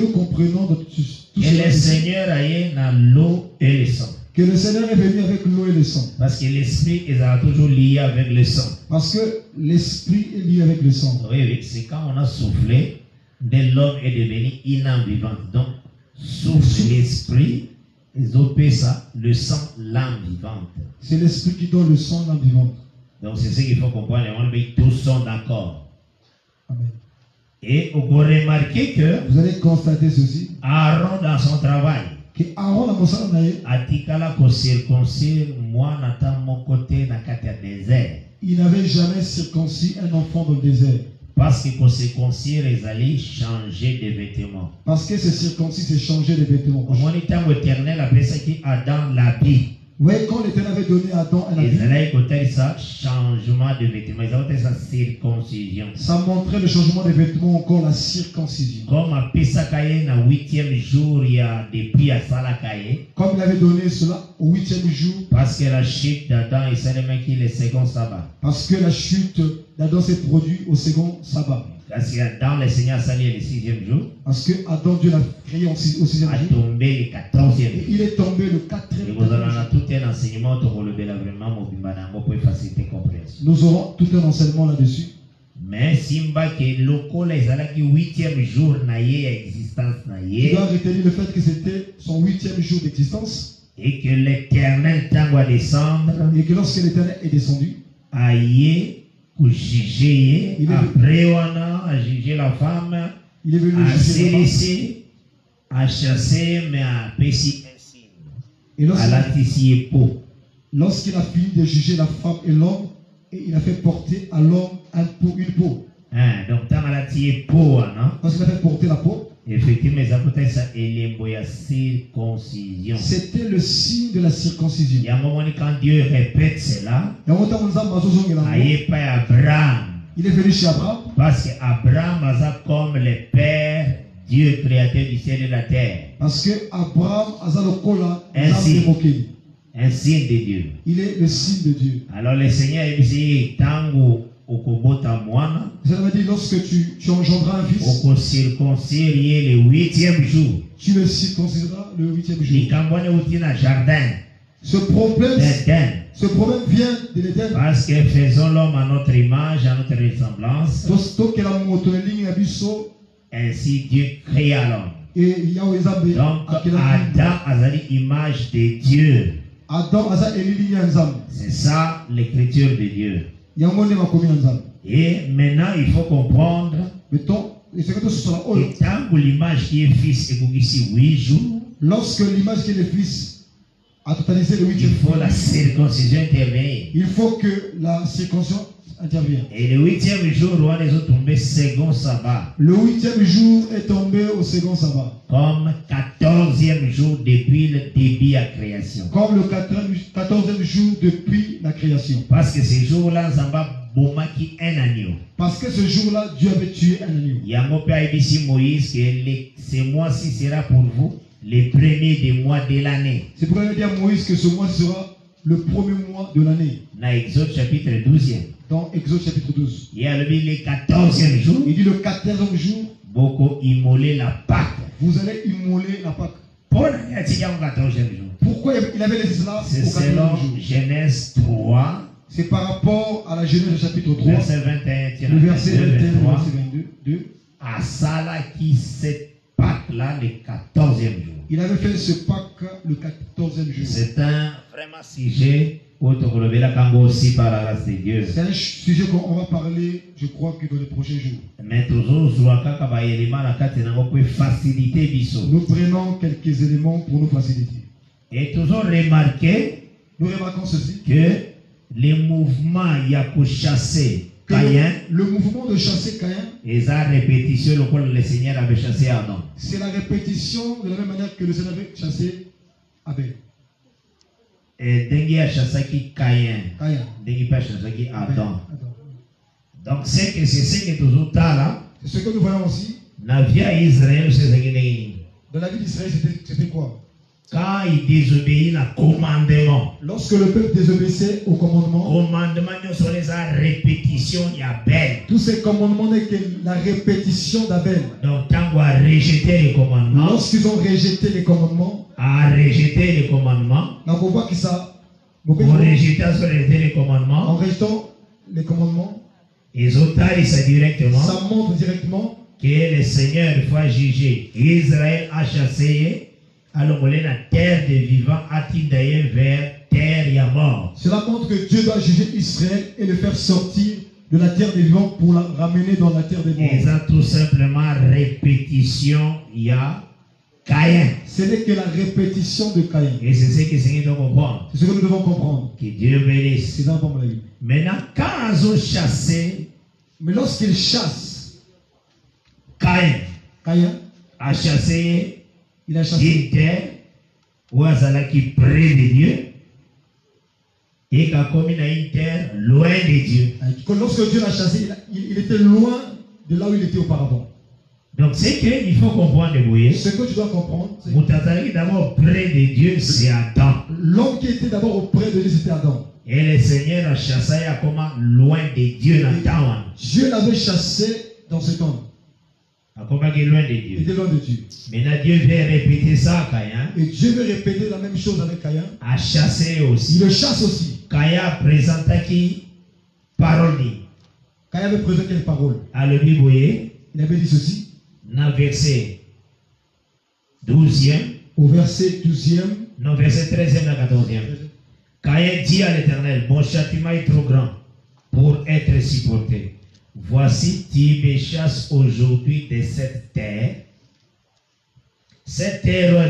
nous comprenons de tout que le Seigneur a eu l'eau et le sang. Que le Seigneur est venu avec l'eau et le sang. Parce que l'esprit est toujours lié avec le sang. Parce que l'esprit est lié avec le sang. Oui, c'est quand on a soufflé, l'homme est devenu une âme vivante. Donc, souffle l'esprit, ça, le sang, l'âme vivante. C'est l'esprit qui donne le sang, l'âme vivante. Donc c'est ce qu'il faut comprendre. Tous sont d'accord. Amen. Et vous remarquez que vous allez constater ceci. Aaron dans son travail. Que Aaron a mosala na ye. Atikala ko circoncire moi nata mon côté na kati ya désert. Il n'avait jamais circoncis un enfant dans le désert. Parce que pour circoncire, ils allaient changer de vêtements. Parce que c'est circoncis, c'est changer de vêtements. Au moment éternel après ça qui Adam l'habit. Oui, quand l'Éternel avait donné à Adam un habit, ils allaient écouter ça changement de vêtements. Ils avaient ça circoncision. Ça montrait le changement de vêtements, encore la circoncision. Comme à Pesakaye, na 8e jour, il y a depuis à Salakaye. Comme il avait donné cela au 8e jour. Parce que la chute d'Adam et Salomé qui est le second sabbat. Parce que la chute d'Adam s'est produite au second sabbat. Parce que Adam, le Seigneur s'allie le 6e jour. Parce que Adam, Dieu l'a créé au 6e jour. A tombé le 14e. Et il est tombé le 4e jour. Vous aurez tout un enseignement pour relever vraiment pour faciliter compréhension. Nous aurons tout un enseignement là-dessus. Mais Simba que loko les alaki 8e jour na ye existence na ye. Il doit retenir le fait que c'était son 8e jour d'existence. Et que l'Éternel va descendre. Et que lorsque l'Éternel est descendu, aïe pour juger, après on a jugé la femme, il est venu à juger la femme, à chasser, mais à pécher et à la tissier peau. Lorsqu'il a fini de juger la femme et l'homme, et il a fait porter à l'homme une peau. Donc, tant à la tissier peau, non? Lorsqu'il a fait porter la peau, effectivement, ça circoncision. C'était le signe de la circoncision. Il y a un moment quand Dieu répète cela, il est venu chez Abraham. Parce qu'Abraham a comme le Père, Dieu créateur du ciel et de la terre. Parce que Abraham a un signe de Dieu. Il est le signe de Dieu. Alors le Seigneur dit tango okobota mwana. Ça veut dire lorsque tu engendras un fils. Circoncire le 8e jour. Tu le circonciseras le 8e jour. Ce problème vient de l'Éden. Parce que faisons l'homme à notre image, à notre ressemblance. Ainsi Dieu créa l'homme. Donc Adam a l'image de Dieu. C'est ça l'écriture de Dieu. Et maintenant il faut comprendre que tant l'image qui est fils est ici 8 jours. Lorsque l'image qui est le fils a totalisé le 8e jour, il faut la circoncision intervenir. Il faut que la circoncision intervienne. Et le 8e jour, on est tombé second sabbat. Le 8e jour est tombé au second sabbat. Comme 14e jour depuis le début de la création. Comme le 14e jour depuis la création. Parce que ce jour-là, Zamba bomaki un agneau. Parce que ce jour-là, Dieu avait tué un agneau. Yango pe aibisi Moïse que ce mois-ci sera pour vous les premiers des mois de l'année. C'est pourquoi il dit à Moïse que ce mois sera le premier mois de l'année. Dans Exode chapitre 12e. Dans Exode chapitre 12. Il y a le 14e jour. Il dit le 14e jour. Beaucoup immoler la Pâque. Vous allez immoler la Pâque. Pourquoi il avait laissé cela au 14e jour? Genèse 3. C'est par rapport à la Genèse chapitre 3. Verset 21. Le verset 21, verset 22. À Sala qui cette Pâque-là, le 14e jour. Il avait fait ce Pâque le 14e jour. C'est un vraiment sujet aussi par la grâce de Dieu. C'est un sujet qu'on va parler, je crois, que dans les prochains jours. Mais nous prenons quelques éléments pour nous faciliter. Et toujours remarquer, nous remarquons ceci, que les mouvements il y a pour chasser Caïn, le mouvement de chasser Caïn, et la répétition le Seigneur avait chassé Adam. C'est la répétition de la même manière que le Seigneur avait chassé Abel. Et Dengue a chassé Caïn. Dengue a chassé Adam. Donc c'est ce que nous là. C'est ce que nous voyons aussi. Dans la vie d'Israël, c'était quoi? Quand il désobéit au commandement. Lorsque le peuple désobéissait au commandement. Commandement sur les répétition d'Abel. Tous ces commandements n'est que la répétition d'Abel. Donc quand on a rejeté les commandements. Lorsqu'ils ont rejeté les commandements. A rejeté les commandements. On voit que ça. En rejetant les commandements. En rejetant les commandements. Ils ont dit ça directement. Ça montre directement. Que le Seigneur va juger. Israël a chassé. Alors, la terre des vivants a-t-il d'ailleurs vers terre et à mort. Cela montre que Dieu doit juger Israël et le faire sortir de la terre des vivants pour la ramener dans la terre des morts. Et ça tout simplement répétition, il y a Caïn. Ce n'est que la répétition de Caïn. Et c'est ce que Seigneur doit comprendre. C'est ce que nous devons comprendre. Que Dieu bénisse. C'est dans la vie. Maintenant, quand ils ont chassé, mais lorsqu'ils chassent, Caïn a chassé, il a chassé où Azala qui près de Dieu et qui a commis une terre loin de Dieu. Lorsque Dieu l'a chassé, il était loin de là où il était auparavant. Donc c'est qu'il faut comprendre, ce que tu dois comprendre, c'est que d'abord près de Dieu, c'est Adam. L'homme qui était d'abord auprès de Dieu, c'était Adam. Et le Seigneur a chassé à comment loin de Dieu. Dieu l'avait chassé dans ce temps. Il loin de Dieu. Il était loin de Dieu. Maintenant Dieu veut répéter ça à Caïn. Et Dieu veut répéter la même chose avec Caïn. A chassé aussi. Il le chasse aussi. Caïn a présenté qui parole. Caïn avait présenté quelle parole? À le Bible, il avait dit ceci. Dans verset 12e. Au verset 12e. Non, verset 13e à 14e. Caïn dit à l'Éternel, mon châtiment est trop grand pour être supporté. Voici, tu me chasses aujourd'hui de cette terre. Cette terre,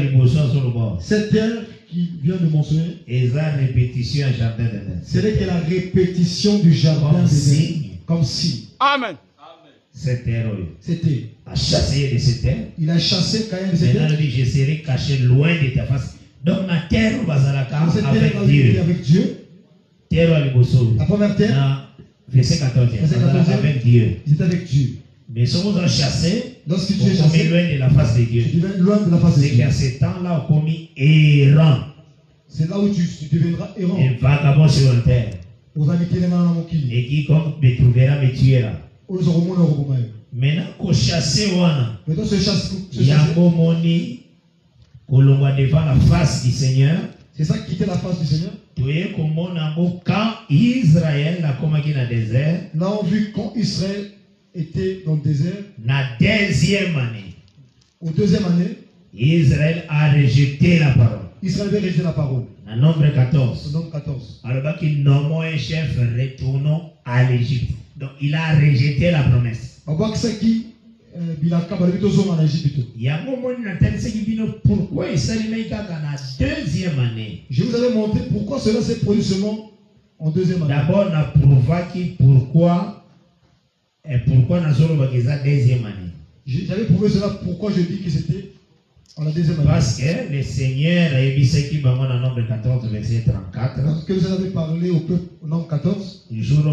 cette terre qui vient de mentionner, et la répétition du jardin d'Éden. C'est que la répétition du jardin d'Éden. Comme si. Amen. Cette terre, c'était. A chassé de cette terre. Il a chassé Caïn de cette terre. Maintenant, il dit, je serai caché loin de ta face. Donc, la terre, on va avec Dieu. Avec Dieu. Terre, la première terre. Verset 14. Avec Dieu. Ils étaient avec Dieu. Mais si vous en chassez, lorsque tu es chassé, loin de la face de Dieu. Loin de la face de Dieu. C'est qu'à ce temps-là, on commis errant. C'est là où tu deviendras errant. Et vagabond sur la terre. Et quiconque me trouvera me tuera. Maintenant, qu'on chasse, il y a un moment devant la face du Seigneur. C'est ça qui était la face du Seigneur. Quand Israël a commencé dans le désert. Là, on a vu quand Israël était dans le désert. La deuxième année. Au deuxième année. Israël a rejeté la parole. Israël avait rejeté la parole. Dans nombre 14. Nombre 14. Alors qu'il nomme un chef retournant à l'Égypte. Donc il a rejeté la promesse. Il y a un moment pourquoi il s'est mis dans la deuxième année. Je vous avais montré pourquoi cela s'est produit seulement en deuxième année. D'abord, on a prouvé pourquoi on a seulement la deuxième année. J'avais prouvé cela pourquoi je dis que c'était en la deuxième année. Parce que le Seigneur a dit ce qui va dans Nombre 14, verset 34. Parce que vous avez parlé au peuple au Nombre 14. Le jour où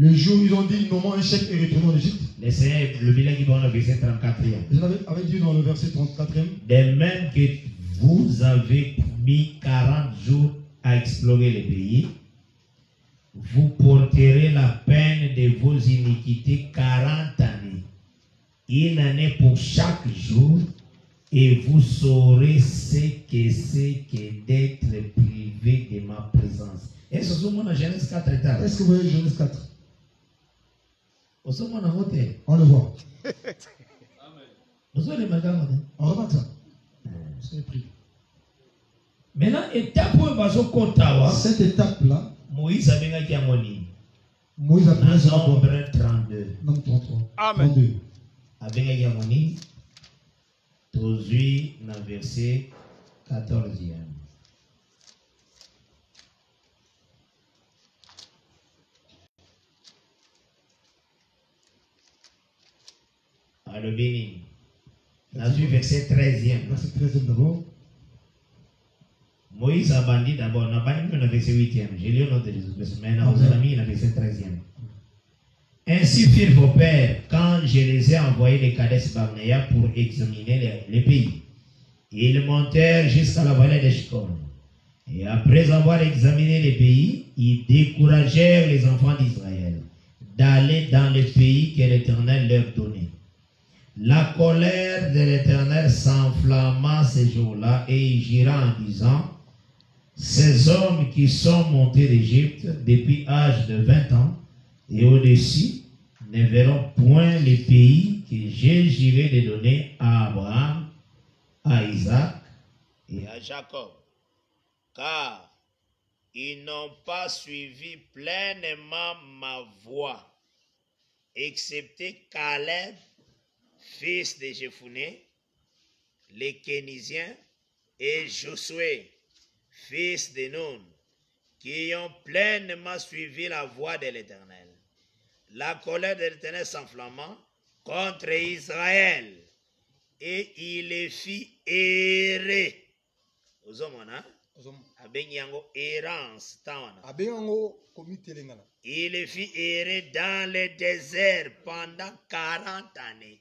le jour où ils ont dit non, un chef est retourné en Égypte. Le Seigneur, le bilan qui va dans le verset 34. Je l'avais dit dans le verset 34. De même que vous avez mis 40 jours à explorer le pays, vous porterez la peine de vos iniquités 40 années. Une année pour chaque jour, et vous saurez ce que c'est que d'être privé de ma présence. Est-ce que vous voyez Genèse 4 et tard? Est-ce que vous voyez Genèse 4? On le voit. On remarque ça. C'est pris. Maintenant, cette étape-là, Moïse a bien dit Moïse a pris Nombre 32. Nombre 33. Amen. 32. Avec Yamoni, Tozui, dans le verset 14e. Alors, béni. Dans le verset 13e. Verset 13e d'abord. Moïse a bandit d'abord. On a bandit dans le verset 8e. J'ai lu notre verset. Mais on a mis dans le verset 13e. Ainsi firent vos pères quand je les ai envoyés de Kadesh Barnea pour examiner les pays. Ils montèrent jusqu'à la vallée de Shikon. Et après avoir examiné les pays, ils découragèrent les enfants d'Israël d'aller dans les pays que l'Éternel leur donnait. La colère de l'Éternel s'enflamma ces jours-là et il gira en disant, ces hommes qui sont montés d'Égypte depuis l'âge de 20 ans et au-dessus ne verront point les pays que j'ai juré de donner à Abraham, à Isaac et à Jacob. Car Ils n'ont pas suivi pleinement ma voie, excepté Caleb, fils de Jephuné, les Kénisiens, et Josué, fils de Nun, qui ont pleinement suivi la voie de l'Éternel. La colère de l'Éternel s'enflammant contre Israël, et il les fit errer. Aux hommes, errance. Il les fit errer dans le désert pendant 40 années.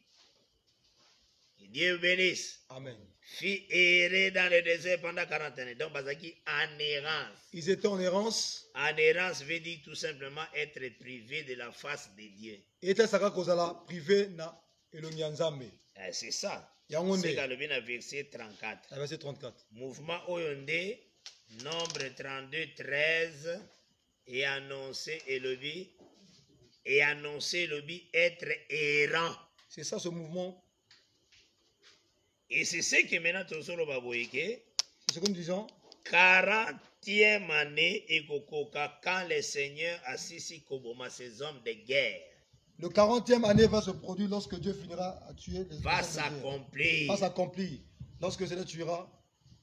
Dieu bénisse. Amen. Fit errer dans le désert pendant 40 années. Donc, Bazaki, en errance. Ils étaient en errance. En errance veut dire tout simplement être privé de la face de Dieu. C'est ça. C'est dans le verset 34. Verset 34. Mouvement Oyonde, nombre 32, 13, et annoncer le but être errant. C'est ça ce mouvement. Et c'est ce que maintenant tout le monde va voir. C'est ce que nous disons. 40e année et quand le Seigneur assis Koboma ses hommes de guerre. Le 40e année va se produire lorsque Dieu finira à tuer les hommes de guerre. Va s'accomplir. Lorsque le Seigneur tuera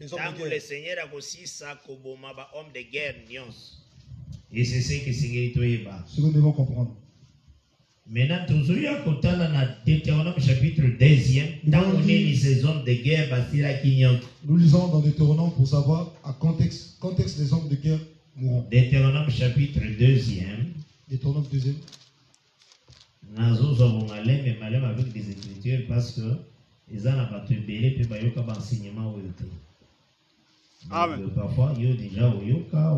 les hommes de guerre. Le Seigneur a aussi sa Koboma ba homme de guerre nions. Et c'est ce que le Seigneur doit. Ce que nous devons comprendre. Maintenant, toujours il y a dans Deutéronome chapitre 2e, dans on est ces hommes de guerre basira kinyon. Nous lisons dans Deutéronome pour savoir à contexte des hommes de guerre mourants. Deutéronome chapitre 2e. Deutéronome 2e. Nous avons mais malem avec des écritures parce que ils en ont pas tout belé puis ba yoka ba enseignement ou yoka. Amen. Parfois il y a déjà oyoka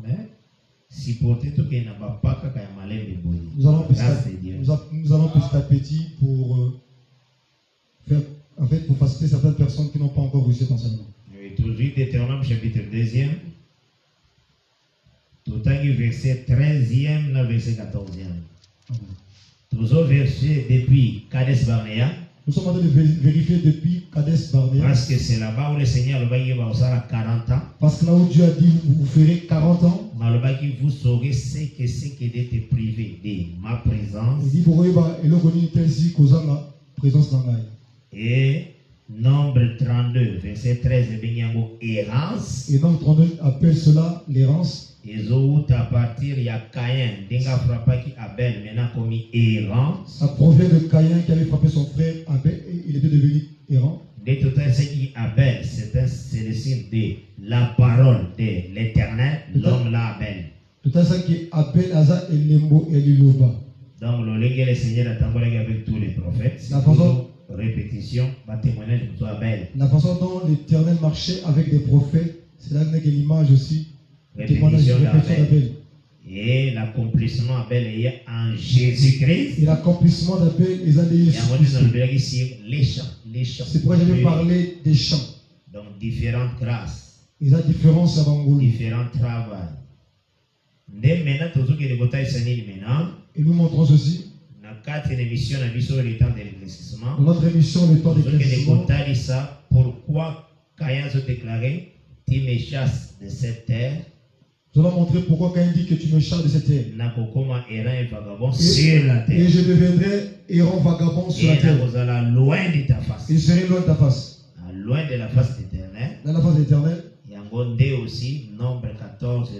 mais si porter tout qu'il n'a pas qu'à malem de bouli. Nous allons petit à petit pour pour faciliter certaines personnes qui n'ont pas encore reçu cet enseignement. Toujours Deutéronome chapitre 2e. Tout à verset 13e, verset 14e. Toujours verset depuis Kades Barnea. Nous sommes en train de vérifier depuis Kades Barnea. Parce que c'est là-bas où le Seigneur va y avoir 40 ans. Parce que là où Dieu a dit vous ferez 40 ans. Vous saurez ce que d'être privé de ma présence. Et nombre 32, verset 13, errance. Et nombre 32 appelle cela l'errance. Et à partir il y a Caïn, Denga frappa qui Abel, maintenant commis errant. Ça provient de Caïn qui avait frappé son frère Abel et il était devenu errant. De tout à ce qui Abel, c'est le signe de la parole de l'Éternel, l'homme là Abel. Tout à ce qui Abel, Aza et Lembo et Liloba. Donc le Seigneur a tambolé avec tous les prophètes. La façon répétition, va témoigner de Abel. La façon dont l'Éternel marchait avec des prophètes, c'est là que l'image aussi. Répétition d'Abel. Et l'accomplissement d'Abel est en Jésus-Christ. Et l'accomplissement d'Abel est en Jésus-Christ. Les chants. C'est pourquoi je vais parler des chants. Donc différentes grâces. Il y a différents différents travaux. Maintenant, tout ce qui est maintenant. Et nous montrons ceci. Dans émission, le temps de l'éclaircissement. Dans notre émission, le temps de l'éclaircissement. Pourquoi Caïn se déclarait, tu me chasses de cette terre. Nous allons montrer pourquoi Caïn dit que tu me chasses de cette terre. Et je deviendrai errant vagabond sur la terre. Loin de ta face. Et je serai loin de ta face. Loin de la face d'éternel. Dans la face d'éternel. Aussi, nombre 14,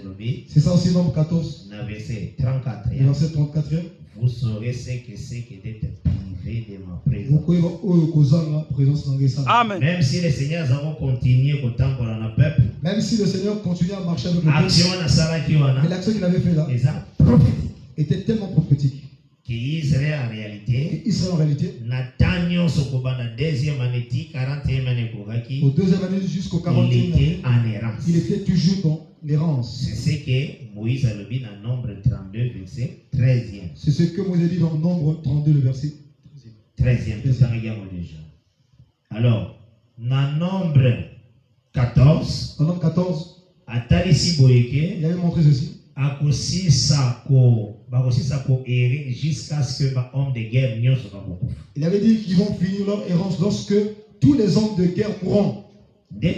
c'est ça aussi, nombre 14. Verset 34. Verset 34. Vous saurez ce que c'est que d'être privé de ma présence. Amen. Même si le Seigneur a continué au temps pour le peuple. Même si le Seigneur continue à marcher avec le peuple. Mais l'action qu'il avait fait là était tellement prophétique. Israël en réalité. Au deuxième année jusqu'au 40e. Il était en errance. Il était toujours dans l'errance. C'est ce que Moïse a dit dans Nombre 32, verset 13e. C'est ce que Moïse a dit dans Nombre 32, le verset 13e. Alors, dans Nombre 14. Dans Nombre 14. Il avait montré ceci. Jusqu'à ce que l'homme de guerre il avait dit qu'ils vont finir leur errance lorsque tous les hommes de guerre mourront. Et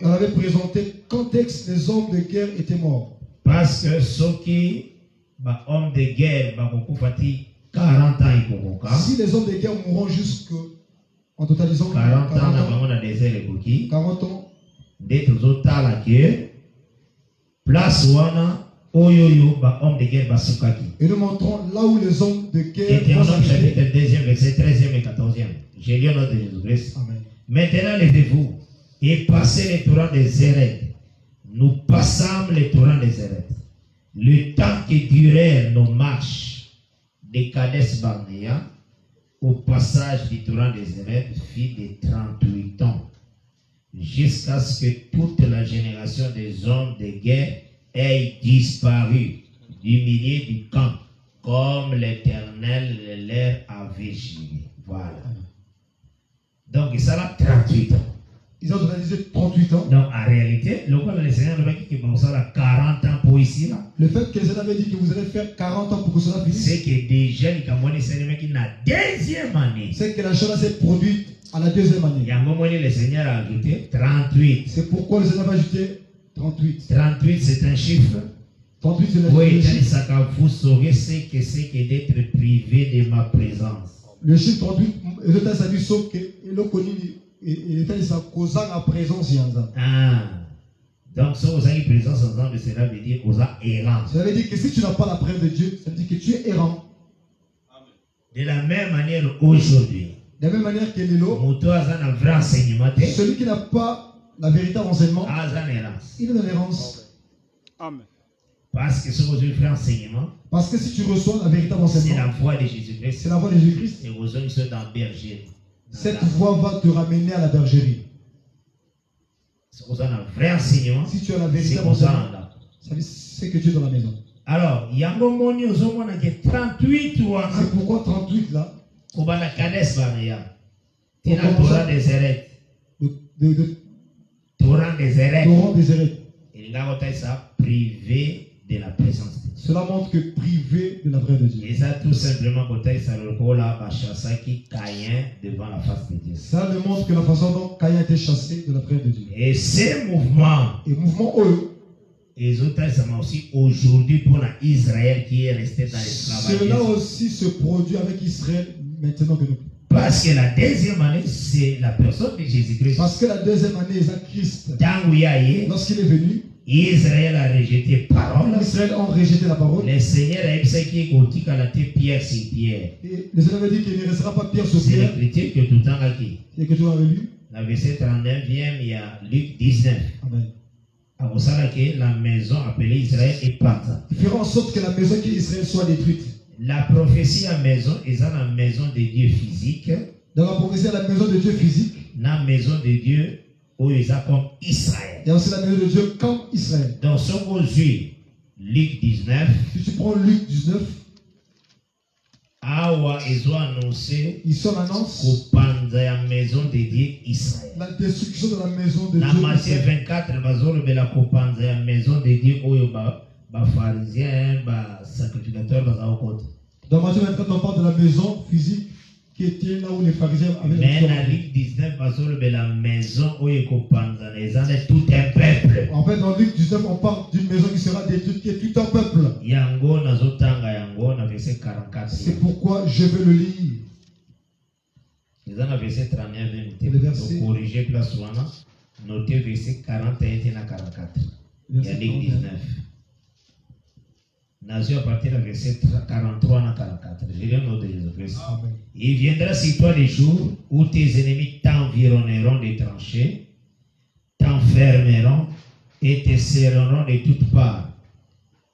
on avait présenté quand est-ce les hommes de guerre étaient morts. Parce que ceux qui hommes de guerre 40 ans, si les hommes de guerre mourront en totalisant 40 ans, 40 ans, d'être total à guerre, place wana oyoyo homme de guerre basukaki. Et nous montrons là où les hommes de guerre. Deutéronome chapitre 2, verset 13e et 14e. J'ai lu au nom de Jésus-Christ. Maintenant, levez-vous et passez les torrents des Zéret. Nous passâmes les torrents des Zéret. Le temps que durèrent nos marches de Kades Barnea au passage du torrent des Zéret fit de 38 ans, jusqu'à ce que toute la génération des hommes de guerre ait disparu du milieu du camp, comme l'Éternel leur avait juré. Voilà. Donc, ça a 38 ans. Ils ont totalisé 38 ans. Donc, en réalité, le Seigneur avait dit que ça a 40 ans pour ici. Là. Le fait que le Seigneur avait dit que vous allez faire 40 ans pour que cela finisse. C'est que déjà, le Camerounais, c'est la deuxième année. C'est que la chose s'est produite à la deuxième année. Il y a un moment où le Seigneur a ajouté 38. C'est pourquoi le Seigneur va ajouter 38. 38, c'est un chiffre. 38, c'est le oui, chiffre. Vous saurez ce que c'est que d'être privé de ma présence. Le chiffre 38, l'État s'est dit sauf que l'État s'est causé en présence. Ah. Donc, si vous avez présence ensemble, cela veut dire vous êtes errant. Ça veut dire que si tu n'as pas la présence de Dieu, ça veut dire que tu es errant. De la même manière aujourd'hui. De la même manière que Lélo, celui qui n'a pas la véritable enseignement, il est dans l'errance. Amen. Parce que si vous avez fait enseignement, parce que si tu reçois la véritable enseignement, c'est la voix de Jésus-Christ. C'est la voix de Jésus-Christ. Et vous êtes dans la bergerie. Cette voix va te ramener à la bergerie. Si vous avez un vrai enseignement, si tu as la véritable enseignement, c'est que tu es dans la maison. Alors, il y a un moment où on a 38 ou c'est pourquoi 38 là. On va la Kades Barnea. Tu as le torrent des Zéret. Torrent des Zéret. Torrent des Zéret. Et les gars, ça privé de la présence de Dieu. Cela montre que privé de la vraie de Dieu. Et ça, tout simplement, ça le qui Caïn devant la face de Dieu. Ça le montre que la façon dont Caïn a été chassé de la vraie de Dieu. Et ces mouvements. Et mouvements eux. Et les autres, ça m'a aussi aujourd'hui pour Israël qui est resté dans l'esclavage. Cela aussi se produit avec Israël maintenant que nous. Parce que la deuxième année, c'est la personne de Jésus-Christ. Parce que la deuxième année, c'est Christ. Lorsqu'il est venu, Israël a rejeté la parole. Israël a rejeté la parole. Le Seigneur a dit qu'il a été Pierre sur Pierre. Et le Seigneur avait dit qu'il ne restera pas Pierre sur Pierre. C'est l'écriture que tout le temps a dit. C'est que tu as lu. La verset 39e, il y a Luc 19. Amen. À que la maison appelée Israël est partant. Il fera en sorte que la maison d'Israël soit détruite. La prophétie à maison est dans la maison de Dieu physique. Dans la prophétie à la maison de Dieu physique. Dans la maison de Dieu où ils ont comme Israël. Il y a aussi la maison de Dieu comme Israël. Dans son yeux, Luc 19. Si tu prends Luc 19. Ils ont annoncé. Ils sont annoncé. La maison de Dieu Israël. La destruction de la maison de Dieu. Dans Matthieu 24, la maison de Dieu où les pharisiens, les sacrificateurs, dans Matthieu 24, on parle de la maison physique qui était là où les pharisiens avaient. Mais dans Luc 19, la maison où les tout un peuple. En fait, dans Luc 19, on parle d'une maison qui sera détruite, qui est tout un peuple. C'est pourquoi je veux le lire. Dans le verset 31, pour corriger place ouana, notez verset 41 à 44. Il y a Luc 19. Nazi à partir du verset 43 à 44. Je lis au nom de Jésus-Christ. Il viendra sur toi des jours où tes ennemis t'environneront des tranchées, t'enfermeront et te serreront de toutes parts.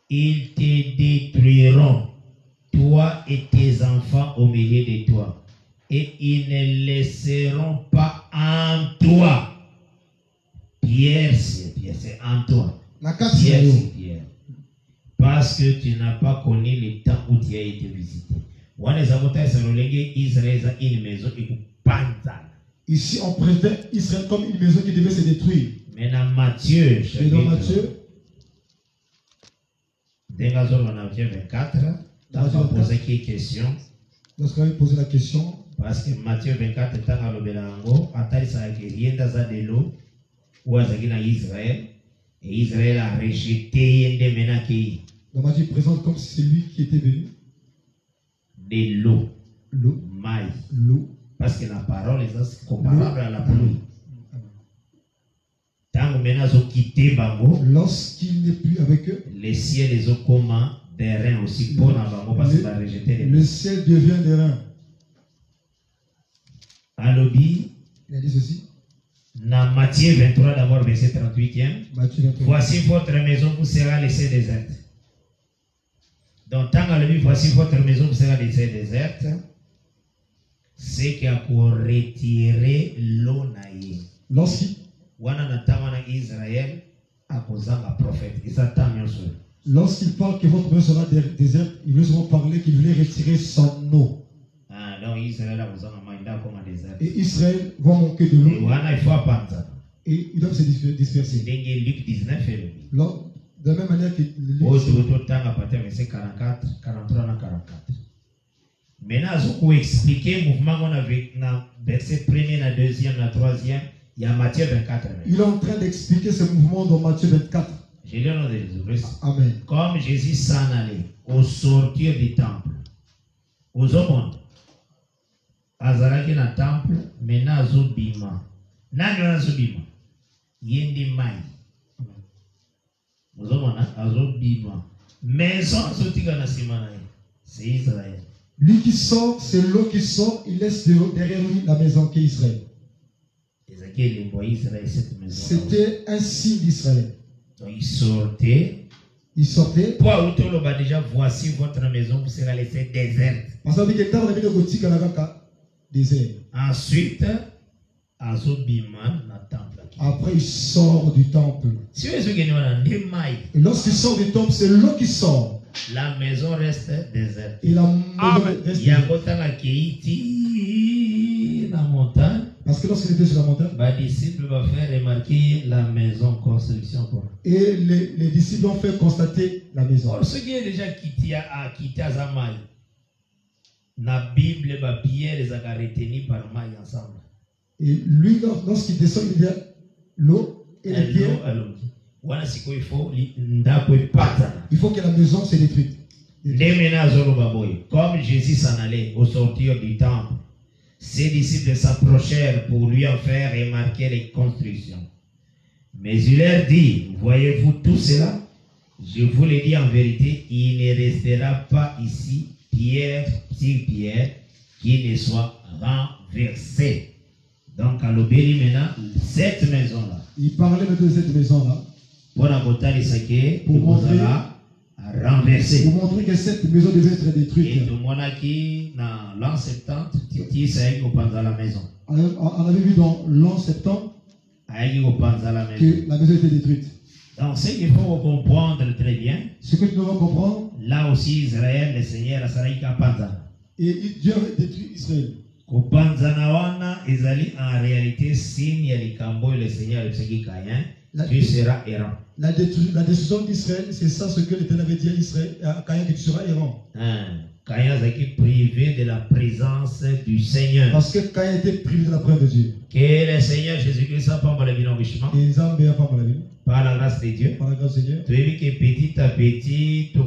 Ils te détruiront, toi et tes enfants au milieu de toi. Et ils ne laisseront pas en toi. Pierre, c'est en toi. Pierre, c'est Pierre. Parce que tu n'as pas connu le temps où tu as été visité. Ici, on présente Israël comme une maison qui devait se détruire. Mais dans Matthieu, et dans Matthieu, Matthieu 24, on va poser quelques questions. Lorsqu'on avait posé la question, Parce que Matthieu 24 est à l'Obelango, Atali sa rien dans de l'eau, ou à Israël, et Israël a rejeté des menaki. La Matthieu présente comme si c'est lui qui était venu. De l'eau. L'eau. Maïs. L'eau. Parce que la parole est comparable à la pluie. Tant que quitté Bango, lorsqu'il n'est plus avec eux, les ciels les eaux communs des reins aussi pour Bango parce qu'il va rejeter les le ciel devient des reins. Alobi, il a dit ceci. Dans Matthieu 23 d'abord verset 38e. Voici votre maison vous sera laissée déserte. Donc tant que voici votre maison vous sera laissée déserte, c'est qu'il a pour retirer l'eau naïe. Lorsqu'il Israël a posé un prophète. Lorsqu'il parle que votre maison sera déserte, il veut seulement parler qu'il voulait retirer son eau. Donc Israël a besoin de désert. Et Israël va manquer de l'eau. Et il doit se disperser. Luc 19 est de la même manière que verset 44, 43 à 44. Maintenant, pour expliquer le mouvement qu'on a vu dans verset 1er, 2e, 3e, il y a Matthieu 24. Il est en train d'expliquer ce mouvement dans Matthieu 24. Je lis dans les versets. Amen. Comme Jésus s'en allait au sortir du temple, aux hommes, Azaraki na temple, maintenant Azobima. Nani Azobima? Yendi Mai. Aux hommes, Azobima. Maison Azotika na Simanaï. C'est Israël. Lui qui sort, c'est l'eau qui sort, il laisse derrière lui la maison qui est Israël. C'était un signe d'Israël. Donc il sortait. Il sortait. Déjà, voici votre maison vous sera laissée déserte. Ensuite, après il sort du temple. Et lorsqu'il sort du temple, c'est l'eau qui sort. La maison reste déserte. Et la maison reste déserte. La montagne. Parce que lorsqu'il était sur la montagne, les disciples vont faire remarquer la maison construction. Et les disciples ont fait constater la maison. Or, ce qui est déjà quitté à Zamaï, la Bible, Pierre les a retenus par maille ensemble. Et lui, lorsqu'il descend, il dit l'eau et les pierres. Il faut que la maison se détruite. Comme Jésus s'en allait au sortir du temple, ses disciples s'approchèrent pour lui en faire remarquer les constructions. Mais il leur dit, voyez-vous tout cela? Je vous le dis en vérité, il ne restera pas ici pierre sur pierre qui ne soit renversé. Donc à l'obéli maintenant, cette maison-là. Il parlait de cette maison-là. Pour montrer renversé. Pour montrer que cette maison devait être détruite. Et tout le monde qui dans l'an 70, Titi c'est à la maison. On avait vu dans l'an 70 que la maison était détruite. Donc ce qu'il faut comprendre très bien. Ce que tu dois comprendre. Là aussi Israël, le Seigneur a sarika panza. Et Dieu avait détruit Israël. Kupanzana ezali en réalité signe ya likambo le Seigneur le Kaïen. Tu seras errant. La décision d'Israël, c'est ça ce que l'Éternel avait dit à Israël, à Caïn, que tu seras errant. Caïn a été privé de la présence du Seigneur. Parce que Caïn était privé de la présence de Dieu. Que le Seigneur Jésus-Christ a pas mal enrichissement. Par la grâce de Dieu. Par la grâce de Dieu. Tu as vu que petit à petit, tu as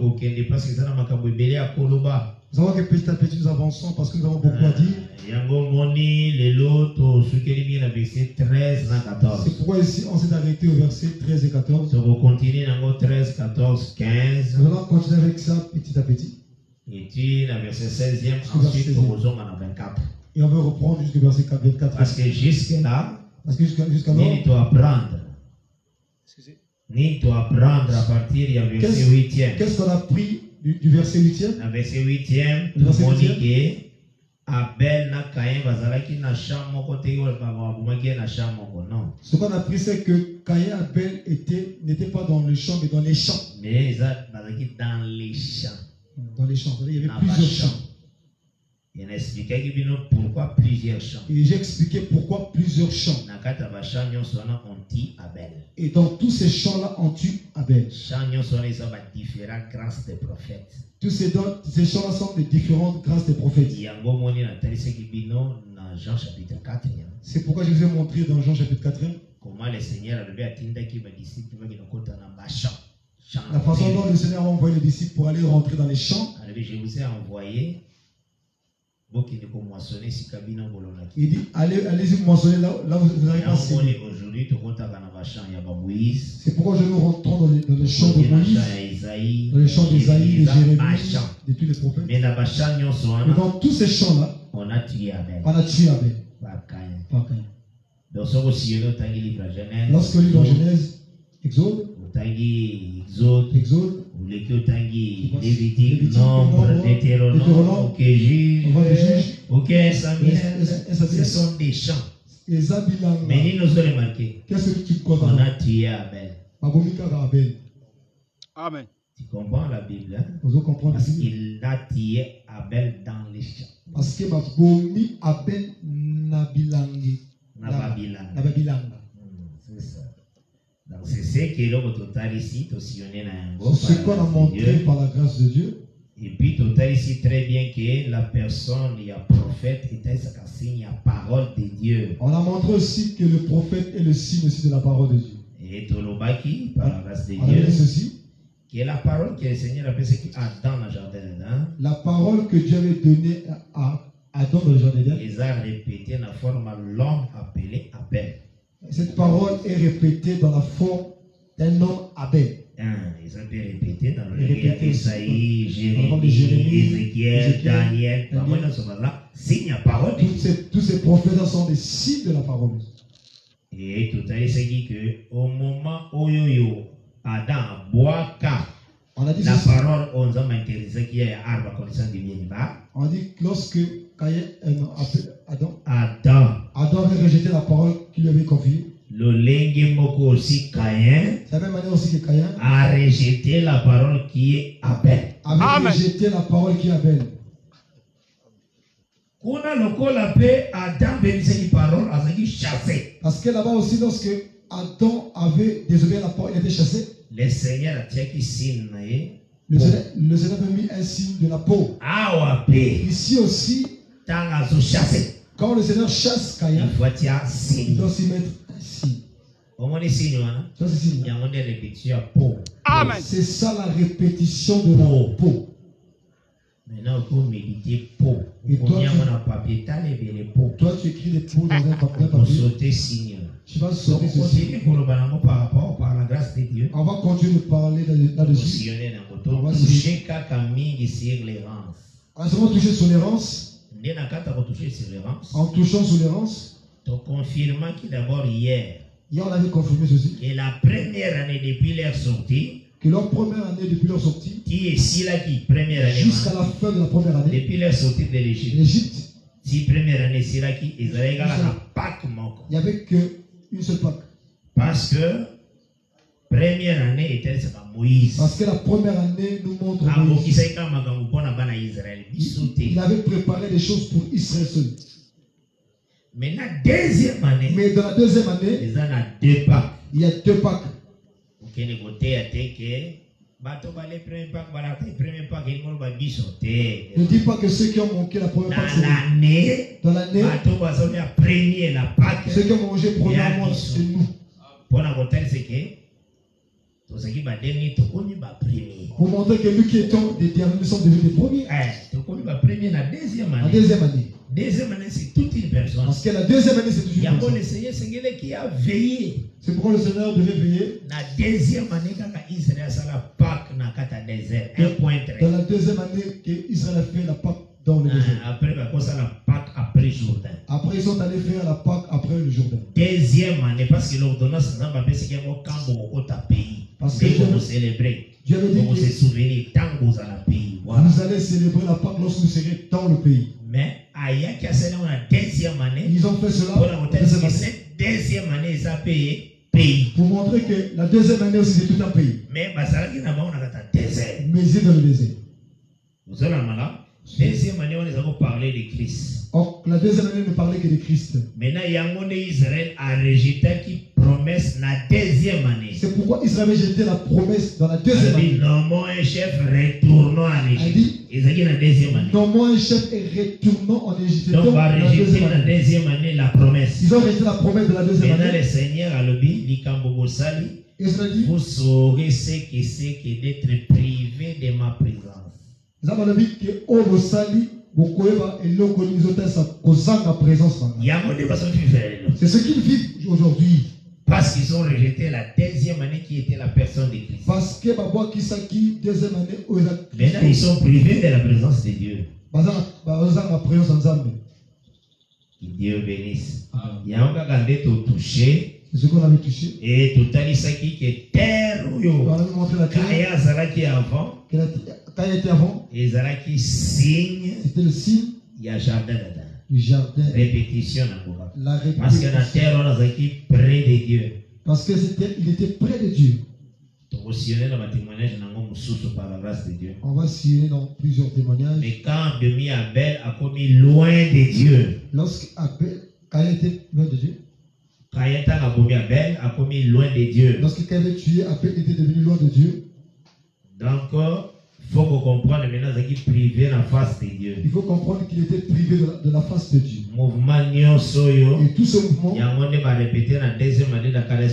parce que ça n'a pas belé à Koloba. Nous avons que petit à petit nous avançons parce que nous avons beaucoup à dire. Yango moni lelo ce qui est mis dans verset 13 à 14. C'est pourquoi ici on s'est arrêté au verset 13 et 14. On va continuer dans 13, 14, 15. Nous allons continuer avec ça petit à petit. Et puis dans verset 16e, ensuite on va dans 24. Et on va reprendre jusqu'au verset 24. Parce que jusque-là, jusqu'à là, ni tu apprendre. Ni tu apprendre à partir du verset 8e. Qu'est-ce qu'on a pris du verset 8e? Dans verset 8e, tout le monde dit Abel na Caïn bazalaki na chambre moko te babomaki na chambre moko non. Ce qu'on a appris c'est que Caïn et Abel n'étaient pas dans le champ mais dans les champs. Mais ils bazalaki dans les champs. Dans les champs, il y avait plusieurs champs. pourquoi plusieurs chants. Et j'ai expliqué pourquoi plusieurs chants. Et dans tous ces chants-là, on tue Abel. Différentes grâces des prophètes. Tous ces chants-là sont des différentes grâces des prophètes. C'est pourquoi je vous ai montré dans Jean chapitre 4. Comment le Seigneur a levé à Tinda qui va disciple qui va la façon dont le Seigneur a envoyé les disciples pour aller rentrer dans les champs. Je vous ai envoyé. Il dit allez-y moissonner là vous n'avez pas signé. C'est pourquoi je nous rentrons dans les champs de Moïse, dans les champs d'Ésaïe, de Jérémie, de tous les prophètes. Mais dans tous ces champs-là, on a tué Abel. Par Caïn. Lorsque on lit dans Genèse, Exode, Lévitique, Nombre, Deutéronome, ok, Juge, ok, Samuel, ce sont des chants. Mais nous avons remarqué, on a tué Abel. Amen. Tu comprends la Bible, hein? Parce qu'il a tué Abel dans les champs. Parce que Abel Nabilangi. C'est ça. Donc c'est ce que l'homme total ici, ce qu'on a montré par la grâce de Dieu. Et puis total ici très bien que la personne, il y a prophète, et il y a parole de Dieu. On a montré aussi que le prophète est le signe aussi de la parole de Dieu. Et Tolobaki, par la grâce de Dieu, ceci, qui est la parole que le Seigneur a fait Adam dans le jardin d'Éden. La parole que Dieu avait donnée à Adam dans le jardin d'Éden. Ils ont répété la forme l'homme appelé Abel. Cette parole est répétée dans la forme d'un homme Abel. Ils ont pu répéter dans le livre d'Ésaïe, Jérémie, Ézéchiel, Daniel. Signe la parole. Tous ces prophètes sont des signes de la parole. Et tout à l'heure, c'est dit qu'au moment où Adam boit la parole, on a intéressé qu'il y a arbre connaissance du bien du bas. On dit que lorsque Adam avait rejeté la parole qu'il lui avait confiée. C'est la même manière aussi que Caïn a rejeté la parole qui est Abel. Amen. Rejeté la parole qui est Abel. Parce que là-bas aussi, lorsque Adam avait désobéi à la parole, il était chassé. Le Seigneur a signe. Le Seigneur a mis un signe de la peau. Ici aussi, quand le Seigneur chasse Caïn, il doit aussi mettre un signe. Amen. C'est ça la répétition de la peau. Maintenant, il faut méditer peau. Toi, tu écris des peaux dans un papier. Tu vas sauter ceci. Par la grâce de Dieu. On va continuer de parler là-dessus. On va toucher seulement toucher sur l'errance. En touchant sur l'errance. Confirmant que d'abord hier. Hier, on avait confirmé ceci. Et la première année depuis leur sortie. Que leur première année depuis leur sortie. Qui est si là qui première année. Jusqu'à la fin de la première année. Depuis leur sortie de l'Égypte. Si première année c'est là qui Israël a la Pâque manque. Il n'y avait qu'une seule Pâque. Parce que première année était c'est Moïse. Parce que la première année nous montre Moïse. Il avait préparé des choses pour Israël seul. Mais la deuxième année. Mais dans la deuxième année. Il y a deux Pâques. Il y a deux Pâques. Ne dis pas que ceux qui ont manqué la première Pâque, dans l'année, ceux qui ont mangé premièrement, c'est nous. Pour montrer que nous qui étions des derniers, nous sommes devenus des premiers. La deuxième année. Deuxième année, c'est toute une personne. Parce que la deuxième année, c'est toujours une personne. Le Seigneur qui a veillé. C'est pourquoi le Seigneur devait veiller. La deuxième année, quand Israël a la Pâque dans le désert. Dans la deuxième année, qu'Israël a fait la Pâque dans le désert. Après, la Pâque après Jourdain. Après, ils sont allés faire la Pâque après le Jourdain. Deuxième année, parce que l'ordonnance n'a pas fait ce qu'il y a au pays. Parce que vous célébrez. Dieu avait dit. Vous vous souvenez, tant que vous allez pays. Vous allez célébrer la Pâque lorsque vous serez dans le pays. Mais Aya qui a célébré la deuxième année. Ils ont fait cela. Cette deuxième année, ils ont payé pays. Pour montrer que la deuxième année aussi, c'est tout un pays. Mais Basara qui n'a pas on a désert. Mais c'est dans le désert. Vous allez là. Deuxième année, on les a parlé de Christ. Or, la deuxième année ne parlait que de Christ. Maintenant, Israël a rejeté qui promesse la deuxième année. C'est pourquoi Israël a rejeté la promesse dans la deuxième année. Nommons un chef, retournons en Égypte. Ils ont dit la deuxième année. Nommons un chef et retournons en Égypte. Donc, on va rejeter la deuxième année la promesse. Ils ont rejeté la promesse de la deuxième année. Maintenant, le Seigneur a le Likambogosali. Vous saurez ce que c'est que d'être privé de ma présence. C'est ce qu'ils vivent aujourd'hui. Parce qu'ils ont rejeté la deuxième année qui était la personne de Christ. Parce que maintenant ils sont privés de la présence de Dieu. Que Dieu bénisse. Il y a un gars qui a touché. C'est ce qu'on avait touché. Et tout à l'heure, qui est terre. On avait montré la terre. Quand il était avant, signe. C'était le signe. Il y a jardin dedans. Le jardin. Répétition. La répétition. Parce que la terre, on a été près de Dieu. Parce que il était près de Dieu. Par la grâce de Dieu. On va sillonner dans plusieurs témoignages. Mais quand Abel a commis loin de Dieu. Lorsque Abel, quand il était loin de Dieu. Abel a commis loin de Dieu. Lorsque Caïn tué, Abel était devenu loin de Dieu. Donc, il faut qu'on comprenne maintenant qu'il est privé de la face de Dieu. Il faut comprendre qu'il était privé de la face de Dieu. Et tout ce mouvement, c'est ce qu'on a répété dans la deuxième année de Calais.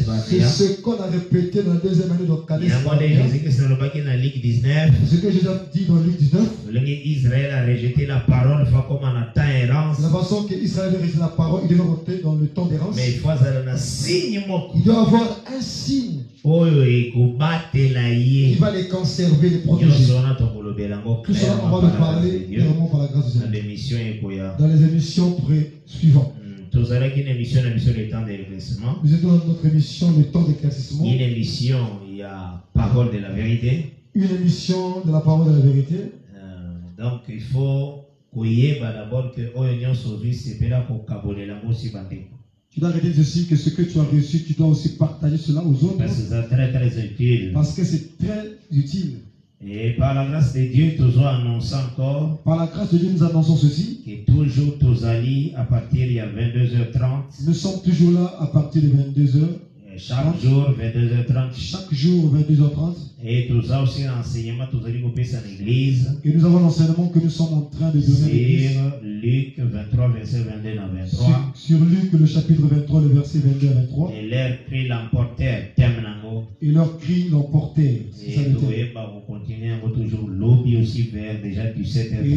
Ce que Jésus a dit dans Luc 19. Israël a rejeté la parole comme en temps errance. La façon que Israël a rejeté la parole, il devait rentrer dans le temps d'errance. Mais il faut avoir un signe. Il doit avoir un signe. Il va les conserver, les protéger. Tout cela, on va le parler clairement par la grâce de Dieu. Dans les émissions suivantes. Nous étions dans notre émission, le temps d'éclaircissement. Une émission, il y a parole de la vérité. Une émission de la parole de la vérité. Donc, il faut d'abord que tu dois arrêter ceci, que ce que tu as reçu, tu dois aussi partager cela aux autres. Parce que c'est très utile. Parce que c'est très utile. Et par la grâce de Dieu, nous annonçons encore. Par la grâce de Dieu, nous annonçons ceci. Que toujours tous alliés à partir de 22h30. Nous sommes toujours là à partir de 22h. Chaque jour, 22h30. Chaque jour, 22h30. Et nous avons aussi l'enseignement, tous allés couper en église. Et nous avons l'enseignement que nous sommes en train de donner à l'église. Sur Luc 23, verset 22 à 23. Sur Luc, le chapitre 23, le verset 22 à 23. Et leur cri l'emportèrent, terminango. Et leur cri l'emportèrent. Et vous continuez toujours lobby aussi vers déjà 17h30. Et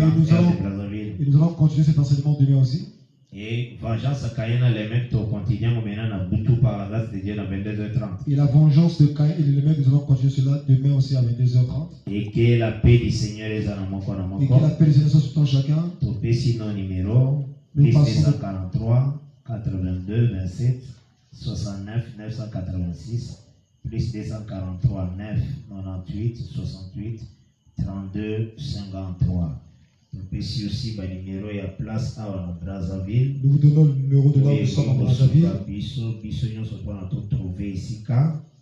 nous allons continuer cet enseignement demain aussi. Et vengeance à Caïn les mecs au quotidien maintenant à Boutou par la grâce de Dieu à 22h30. Et la vengeance de Caïn et les mecs, nous allons continuer cela demain aussi à 22h30. Et que la paix du Seigneur est dans mon corps. Et que la paix du Seigneur soit sur ton chacun. Topé sinon numéro plus 243 82 27 69 986 plus 243 9 98 68 32 53. Ici aussi, le numéro est à place à Brazzaville. Nous vous donnons le numéro de là où nous sommes à Brazzaville.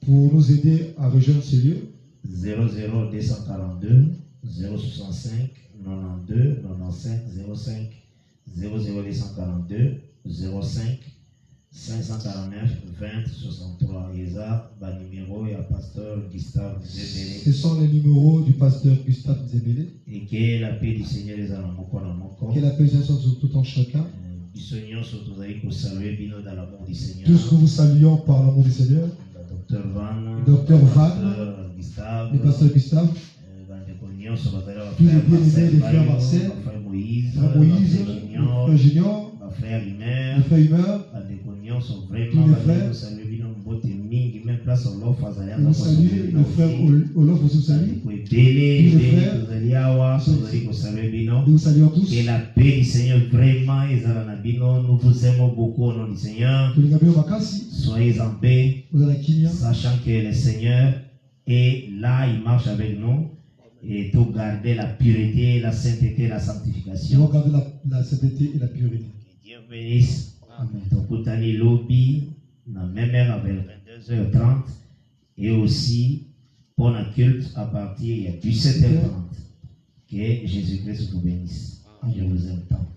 Pour nous aider à rejoindre ce lieu. 00242 065 92 95 05 00242 05 549 20 63. Et ça, le numéro est à pasteur Gustave Zébélé. Ce sont les numéros du pasteur Gustave Zébélé. Et que la paix du Seigneur est dans mon corps. Que la paix du Seigneur soit sur tout en chacun. Tous que vous saluons par l'amour du Seigneur. Docteur Van, le pasteur Gustave. Tous les bien-aimés des frères Marcel, frère Moïse, frère Junior, frère Humeur, le frère Humeur. Sont vraiment nous saluons le frère Olof aussi, vous saluez. Nous saluons tous. Et la paix du Seigneur vraiment nous vous aimons beaucoup au nom du Seigneur. Soyez en paix, sachant que le Seigneur est là, il marche avec nous. Et tout garder la pureté, la sainteté, la sanctification. Nous garder la sainteté et la pureté. Que Dieu bénisse. Amen. Lobby, même heure avec 22h30 et aussi pour un culte à partir de 17h30. Que Jésus-Christ vous bénisse. Je vous aime tant.